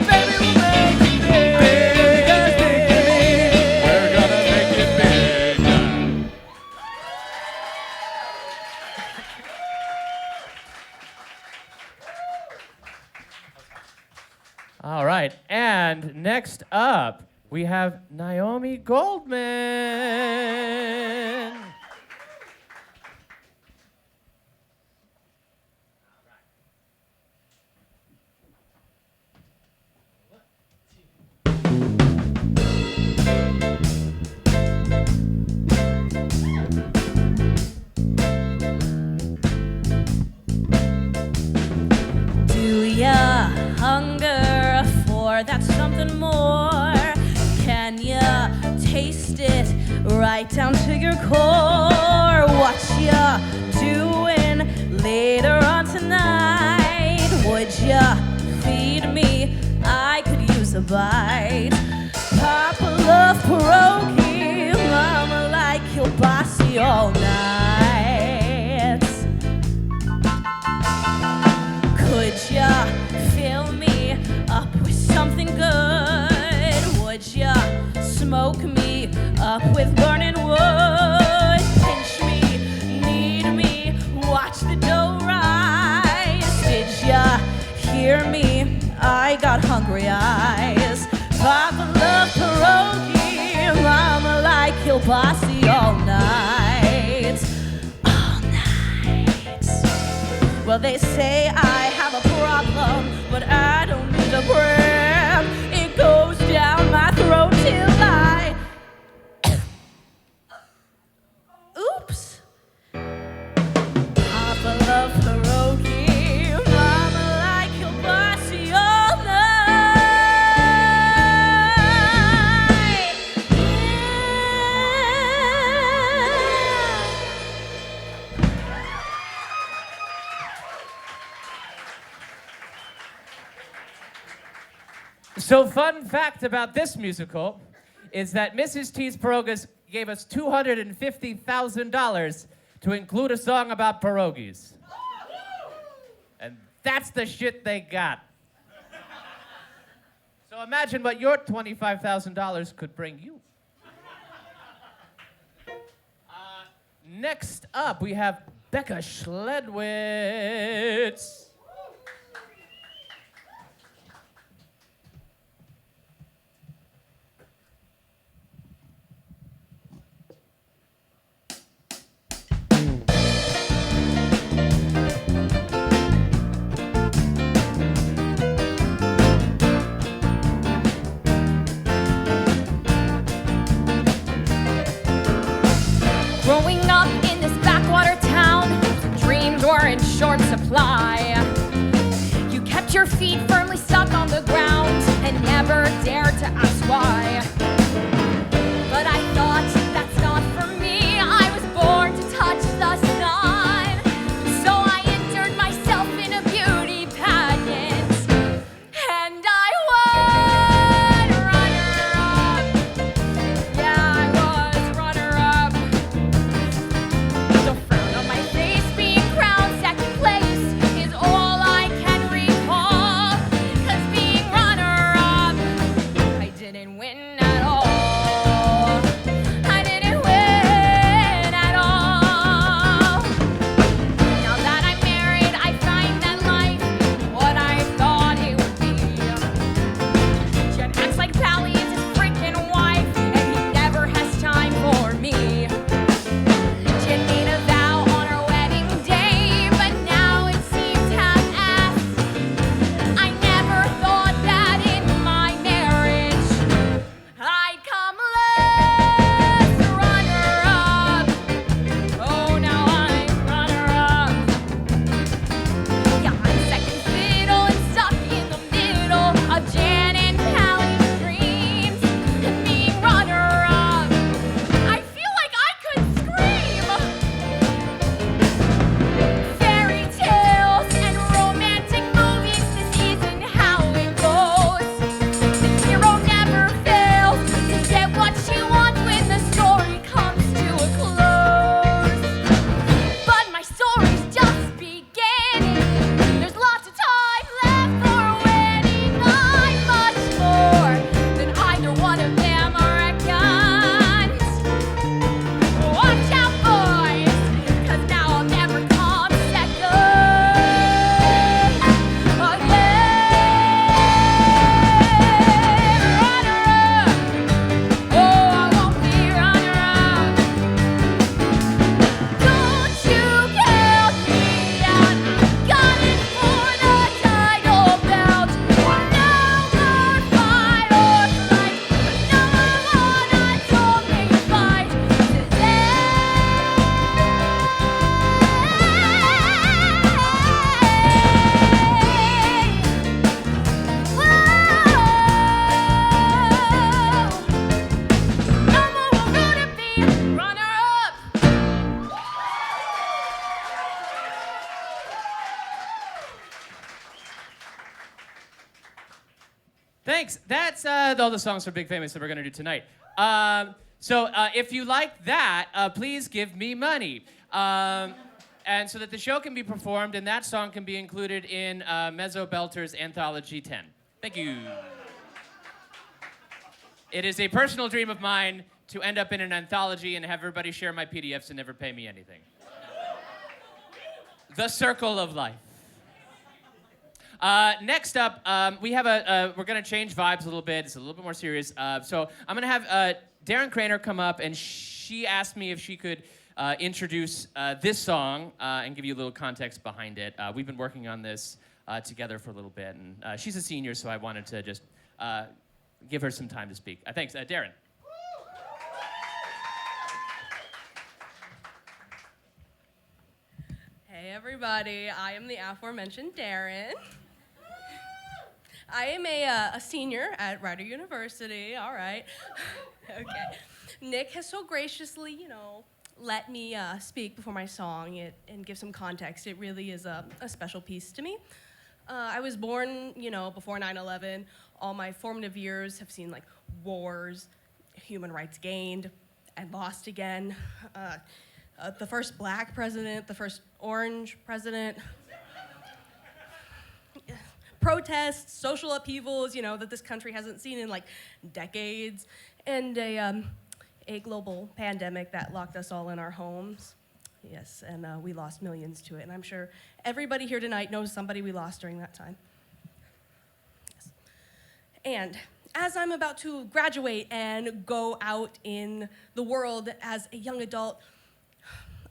Baby, we'll make it big. Big as big to me. We're gonna make it big. All right, and next up, we have Naomi Goldman. it right down to your core. What ya doing later on tonight? Would ya feed me? I could use a bite. Papa love pierogi, Mama like kielbasa all night. Could ya fill me up with something good? Would ya smoke me up with burning wood? Pinch me, knead me, watch the dough rise. Did ya hear me? I got hungry eyes. Papa love pierogi, Mama like kielbasa all night. All night. Well, they say I have a problem, but I don't need a brand. It goes down my throat till I... Oops. Papa love pierogi, Mama like kielbasa all night. So, fun fact about this musical is that Mrs. T's Pierogies gave us $250,000 to include a song about pierogies. And that's the shit they got. So imagine what your $25,000 could bring you. Next up, we have Becca Schledwitz. Growing up in this backwater town, dreams were in short supply. You kept your feet firmly stuck on the ground and never dared to ask why. But I thought, that's not for me. I was born to touch the sun. So I entered myself in a beauty pageant. And I won runner-up. Yeah, I was runner-up. The frown on my face, being crowned second place, is all I can recall. 'Cause being runner-up, I didn't win at thanks. That's all the songs for Big Famous that we're gonna do tonight. So if you like that, please give me money. And so that the show can be performed and that song can be included in Mezzo Belter's Anthology 10. Thank you. It is a personal dream of mine to end up in an anthology and have everybody share my PDFs and never pay me anything. The circle of life. Next up, we have we're gonna change vibes a little bit. It's a little bit more serious. So I'm gonna have Deryn Kraner come up, and she asked me if she could introduce this song and give you a little context behind it. We've been working on this together for a little bit, and she's a senior, so I wanted to just give her some time to speak. Thanks, Deryn. Hey everybody, I am the aforementioned Deryn. I am a senior at Rider University, all right. Okay. Nick has so graciously, let me speak before my song and give some context. It really is a special piece to me. I was born, before 9/11. All my formative years have seen like wars, human rights gained and lost again. The first black president, the first orange president. Protests, social upheavals, that this country hasn't seen in like decades. And a global pandemic that locked us all in our homes. Yes, and we lost millions to it. And I'm sure everybody here tonight knows somebody we lost during that time. Yes. And as I'm about to graduate and go out in the world as a young adult,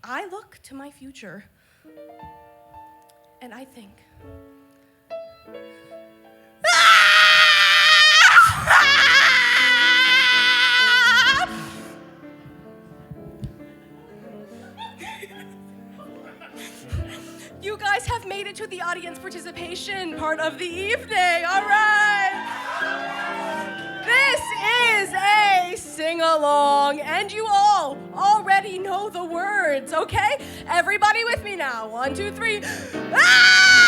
I look to my future and I think, you guys have made it to the audience participation part of the evening, all right? This is a sing-along, and you all already know the words, okay? Everybody with me now. 1, 2, 3. Ah!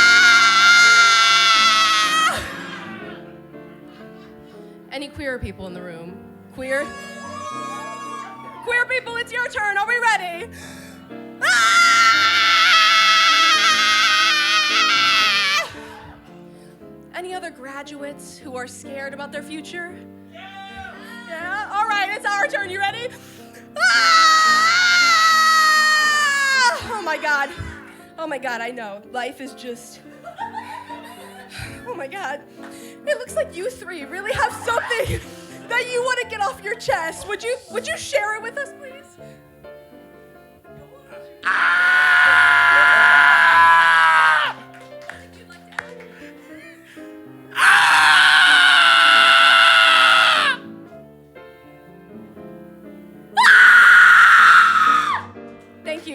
Any queer people in the room? Queer? Queer people, it's your turn. Are we ready? Any other graduates who are scared about their future? Yeah? All right, it's our turn. You ready? Ah! Oh my God. Oh my God, I know. Life is just... Oh my God. It looks like you three really have something that you want to get off your chest. Would you share it with us, please?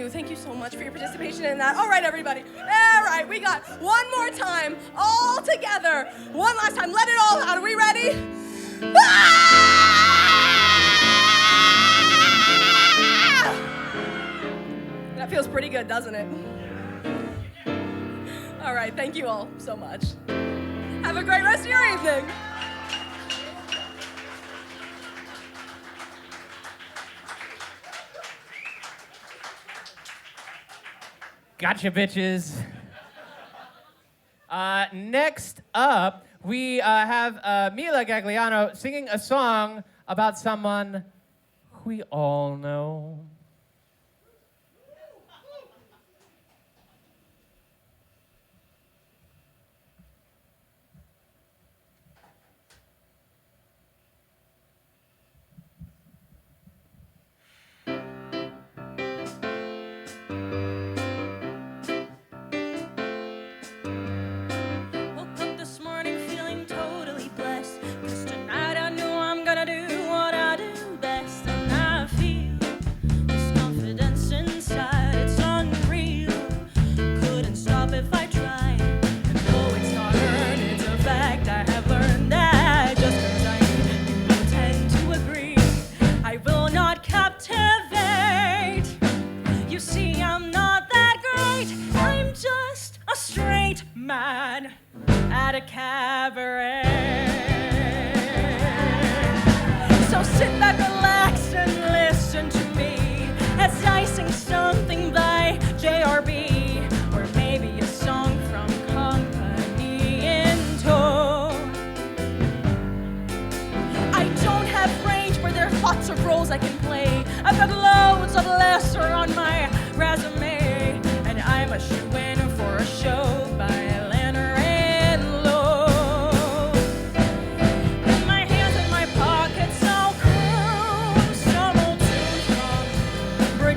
Thank you so much for your participation in that. All right, everybody. All right, we got one more time, all together. One last time, let it all out. Are we ready? That feels pretty good, doesn't it? All right, thank you all so much. Have a great rest of your evening. Gotcha, bitches. Next up, we have Camila Gagliano singing a song about someone we all know.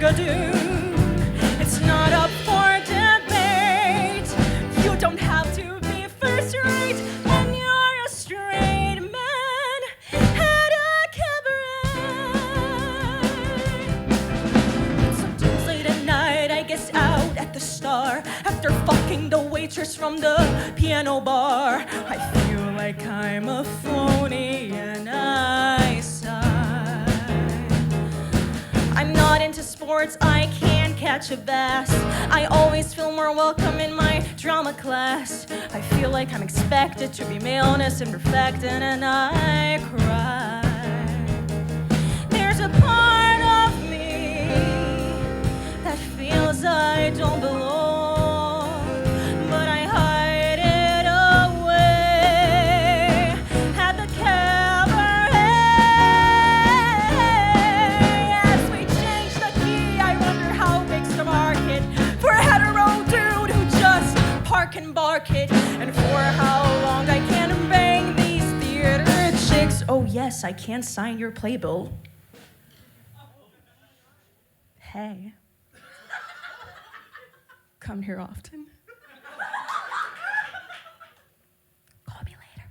you do. It's not up for debate. You don't have to be first rate when you're a straight man at a cabaret. Sometimes late at night I guess out at the Star after fucking the waitress from the piano bar. I feel like I'm a phony and I sigh. I'm not into sports, I can't catch a bass. I always feel more welcome in my drama class. I feel like I'm expected to be maleness and perfect, and I cry. There's a part of me that feels I don't belong, but I hide it away at the cabaret. As we change the key, I wonder how big's the market for a hetero dude who just park and bark it, and for how long I can bang these theater chicks. Oh yes, I can sign your playbill. Hey. Come here often. Call me later.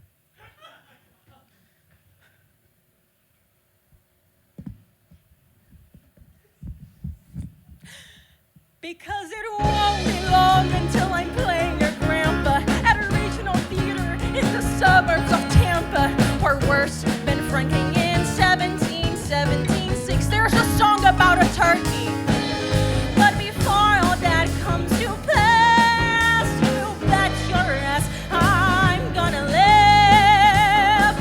Because it won't be long until I'm playing your grandpa at a regional theater in the suburbs of Tampa, or worse, Ben Franklin in 1776. There's a song about a turkey. But before all that comes to pass, you bet your ass I'm gonna live.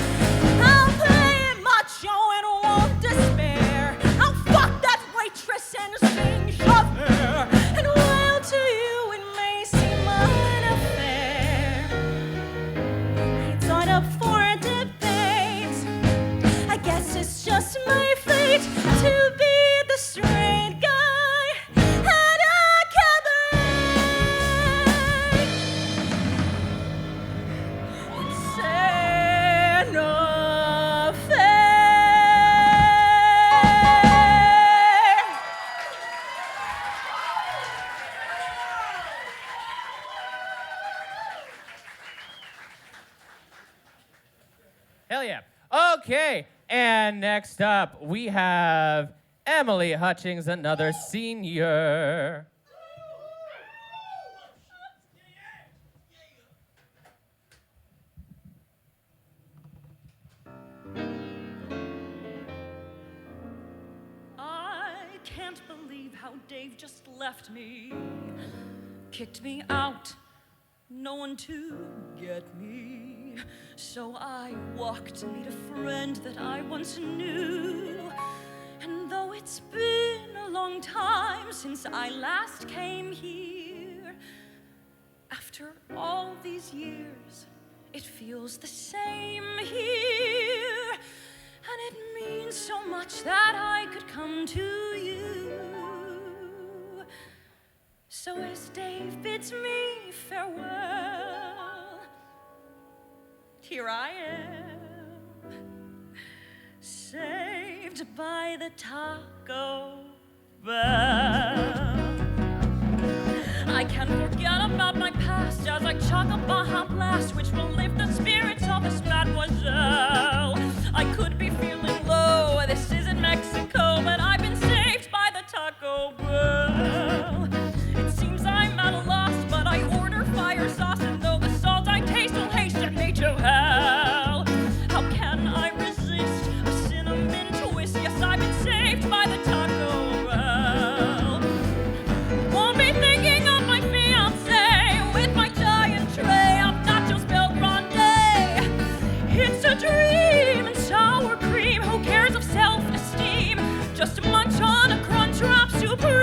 I'll play macho and won't despair. I'll fuck that waitress and sing chauffeur. And while to you it may seem unfair, it's not up for debate. I guess it's just my fate to be the straight guy at a cabaret. Santa Fe. Hell yeah. Okay, and next up we have Emily Hutchings, another senior. I can't believe how Dave just left me. Kicked me out, no one to get me. So I walked to meet a friend that I once knew. And though it's been a long time since I last came here, after all these years, it feels the same here. And it means so much that I could come to you. So as Dave bids me farewell, here I am, saved by the Taco Bell. I can't forget about my past as I chug a Baja Blast, which will lift the spirits of this mademoiselle. I could be feeling low, this isn't Mexico, but I've been saved by the Taco Bell. It seems I'm at a loss, but I order fire sauce, and though the salt I taste will hasten me to hell. How can I resist a cinnamon twist? Yes, I've been saved by the Taco Bell. Won't be thinking of my fiancé with my giant tray of nachos Bel Grande. It's a dream and sour cream. Who cares of self-esteem? Just munch on a Crunchwrap Supreme.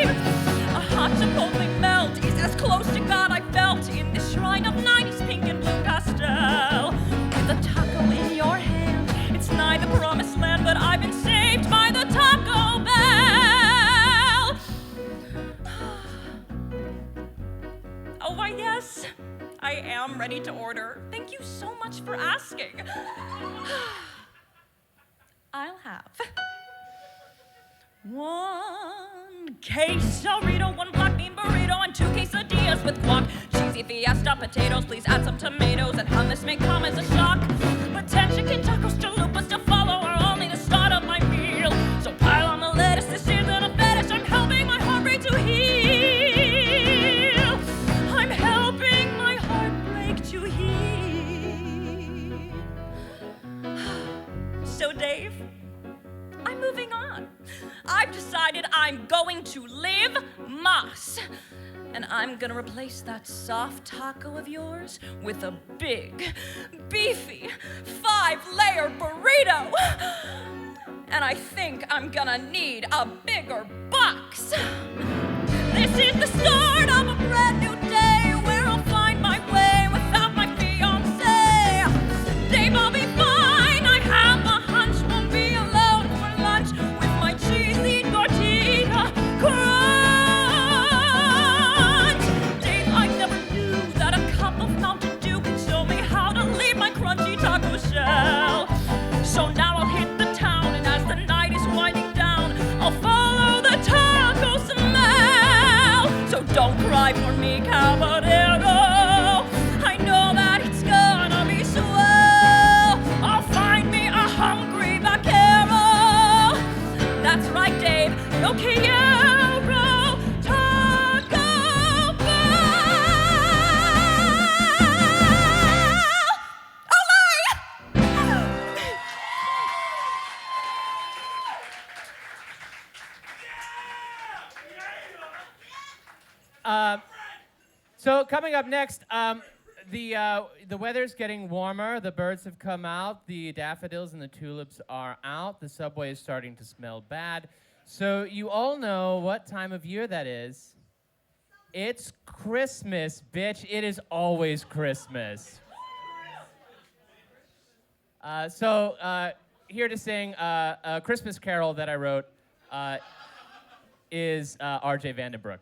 A hot Chipotle melt is as close to God I felt in this shrine of 90s pink and blue pastel. With a taco in your hand, it's nigh the promised land, but I've been saved by the Taco Bell. Oh, why, yes, I am ready to order. Thank you so much for asking. I'll have 1 quesarito, 1 black bean burrito, and 2 quesadillas with guac. Cheesy fiesta potatoes, please add some tomatoes, and hummus may come as a shock. But 10 chicken tacos, chalupas to follow are only the start of my meal. So pile on the lettuce, this isn't a fetish, I'm helping my heart rate to heal. I'm helping my heartbreak to heal. So Dave, I'm moving on. I've decided I'm going to live Mas. And I'm gonna replace that soft taco of yours with a big, beefy, 5-layer burrito. And I think I'm gonna need a bigger box. This is the start of a brand new day where I'll find my way without my fiancé. Dave, I'll be fine. I have a hunch we'll be alone for lunch with my cheesy tortilla crunch. Dave, I never knew that a cup of Mountain Dew could show me how to leave my crunchy taco shell. So now I'll hit the town, and as the night is winding down, I'll follow the taco smell. So don't cry for me, caballero. I know that it's gonna be swell. I'll find me a hungry vaquero. That's right, Dave. No Quiero Taco Bell. Olé! So coming up next, the weather's getting warmer. The birds have come out. The daffodils and the tulips are out. The subway is starting to smell bad. So you all know what time of year that is. It's Christmas, bitch. It is always Christmas. Here to sing a Christmas carol that I wrote is R.J. Vandenbrouck.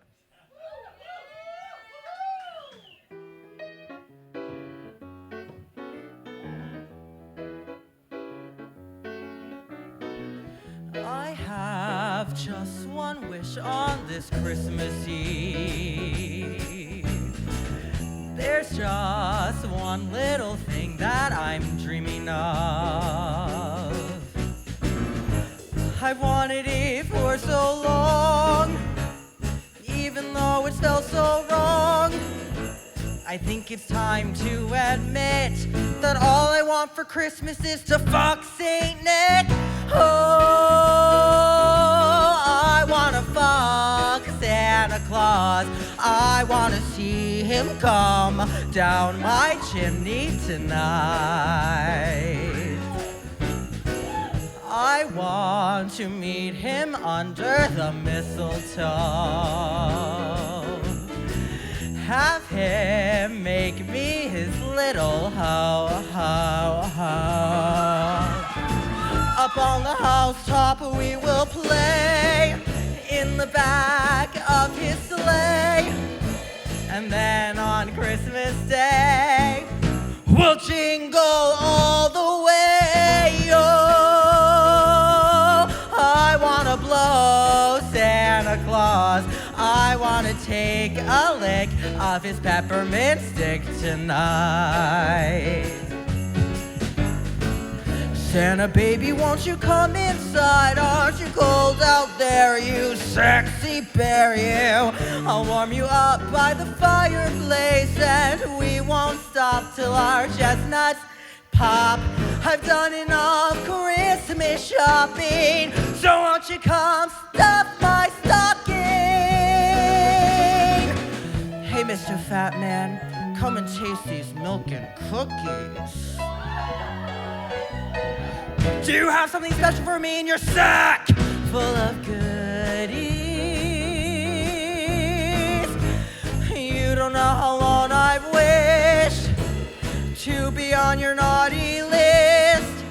I have just one wish on this Christmas Eve. There's just one little thing that I'm dreaming of. I've wanted it for so long, even though it felt so wrong. I think it's time to admit that all I want for Christmas is to fuck Saint Nick. Oh, I wanna fuck Santa Claus. I wanna see him come down my chimney tonight. I want to meet him under the mistletoe. Have him make me his little ho-ho-ho. Up on the housetop we will play in the back of his sleigh. And then on Christmas Day, we'll jingle all the way. Oh, I wanna blow Santa Claus. I wanna take a lick of his peppermint stick tonight. Santa baby, won't you come inside? Aren't you cold out there, you sexy bear, you? I'll warm you up by the fireplace, and we won't stop till our chestnuts pop. I've done enough Christmas shopping, so won't you come stuff my stocking? Hey, Mr. Fat Man, come and taste these milk and cookies. Do you have something special for me in your sack full of goodies? You don't know how long I've wished to be on your naughty list.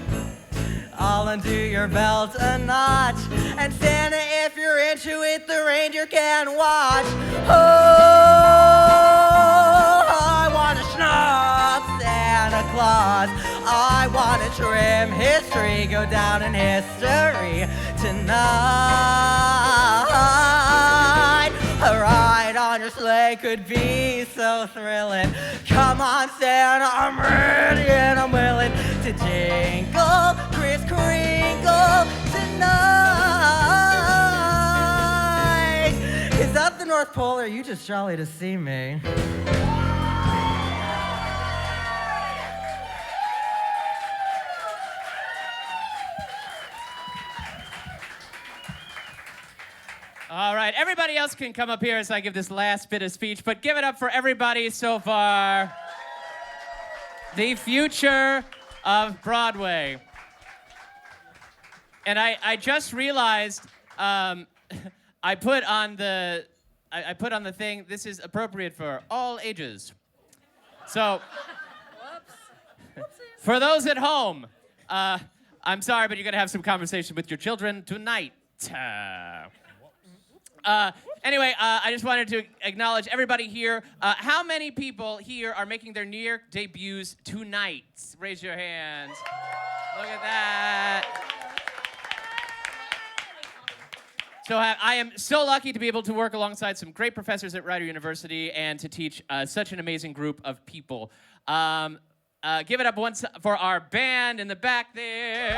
I'll undo your belt a notch, and Santa, if you're into it, the reindeer can watch. Oh, I wanna schnoz Santa Claus. I wanna trim his tree, go down in history tonight. day could be so thrilling. Come on, Santa, I'm ready and I'm willing to jingle, Kris Kringle tonight. Is that the North Pole, or are you just jolly to see me? All right, everybody else can come up here as I give this last bit of speech, but give it up for everybody so far. The future of Broadway. And I just realized I put on the thing, this is appropriate for all ages. So, for those at home, I'm sorry, but you're gonna have some conversation with your children tonight. Anyway, I just wanted to acknowledge everybody here. How many people here are making their New York debuts tonight? Raise your hands. Look at that. So I am so lucky to be able to work alongside some great professors at Rider University and to teach such an amazing group of people. Give it up once for our band in the back there.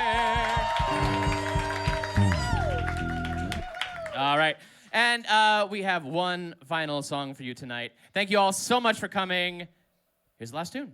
All right. And we have one final song for you tonight. Thank you all so much for coming. Here's the last tune.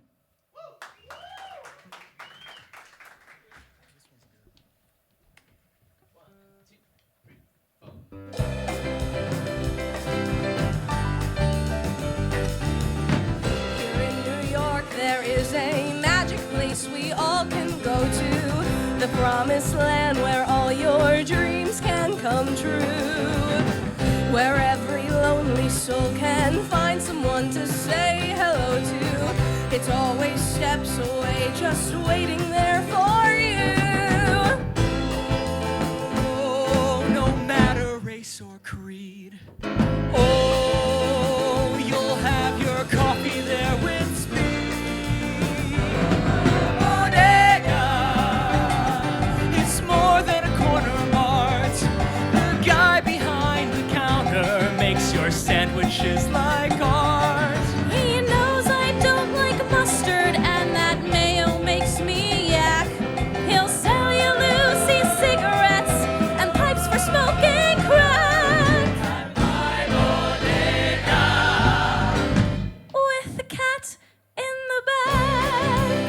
Here in New York, there is a magic place we all can go to. The promised land where all your dreams can come true. Where every lonely soul can find someone to say hello to. It's always steps away, just waiting there for you. Oh, no matter race or creed. Oh, you'll have your coffee there with speed. Bodega, it's more than a corner mart. The guy behind the counter makes your sandwiches like art. He knows I don't like mustard and that mayo makes me yak. He'll sell you Lucy cigarettes and pipes for smoking crack. My bodega. With the cat in the bag.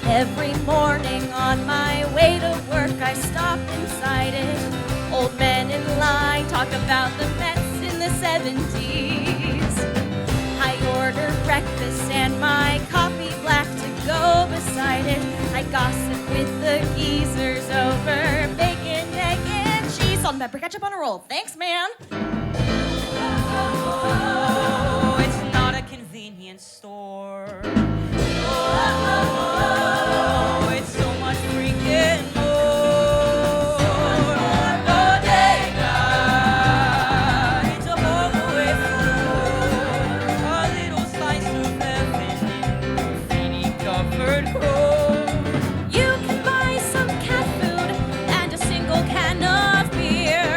Every morning on my way to work I stop inside it. Old men in line talk about the Mets in the 70s. I order breakfast and my coffee black to go beside it. I gossip with the geezers over bacon, egg, and cheese. Salt and pepper ketchup on a roll. Thanks, man. Oh, it's not a convenience store. Oh, it's so much freaking more. Bodega, it's a home away from a little slice of heaven in graffiti-covered chrome. You can buy some cat food and a single can of beer.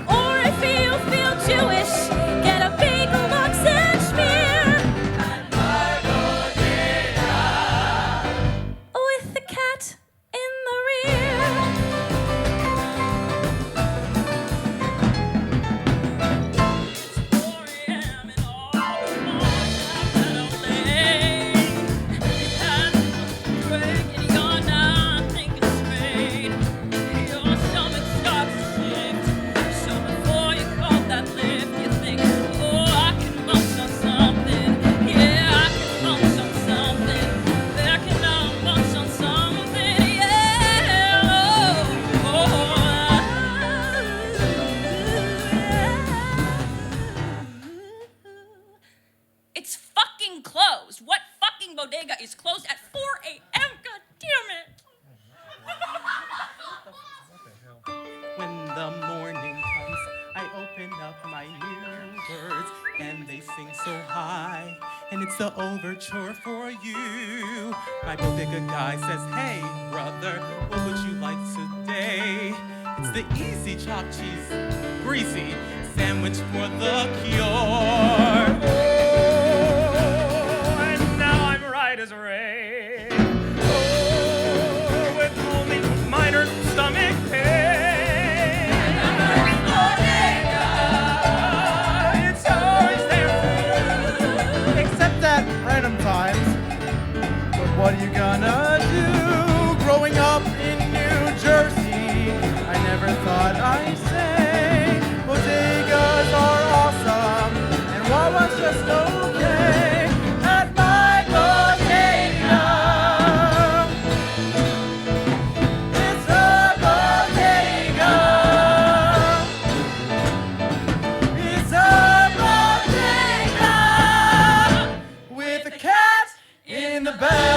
Or if you feel Jewish, get a bagel, lox, and schmear. And my bodega. With the cat in the rear. It's fucking closed. What fucking bodega is closed at 4 a.m.? God damn it. When the morning comes, I open up my new words, and they sing so high, and it's the overture for you. My bodega guy says, hey, brother, what would you like today? It's the easy chalk cheese, greasy sandwich for the cure. Oh, and now I'm right as rain. Oh, with only minor stomach pain. It's always there for you. Except at random times. But what are you gonna do? Growing up in New Jersey, I never thought I'd say bodegas are awesome, and what was just okay at my bodega. It's a bodega. It's a bodega with a cat in the bag.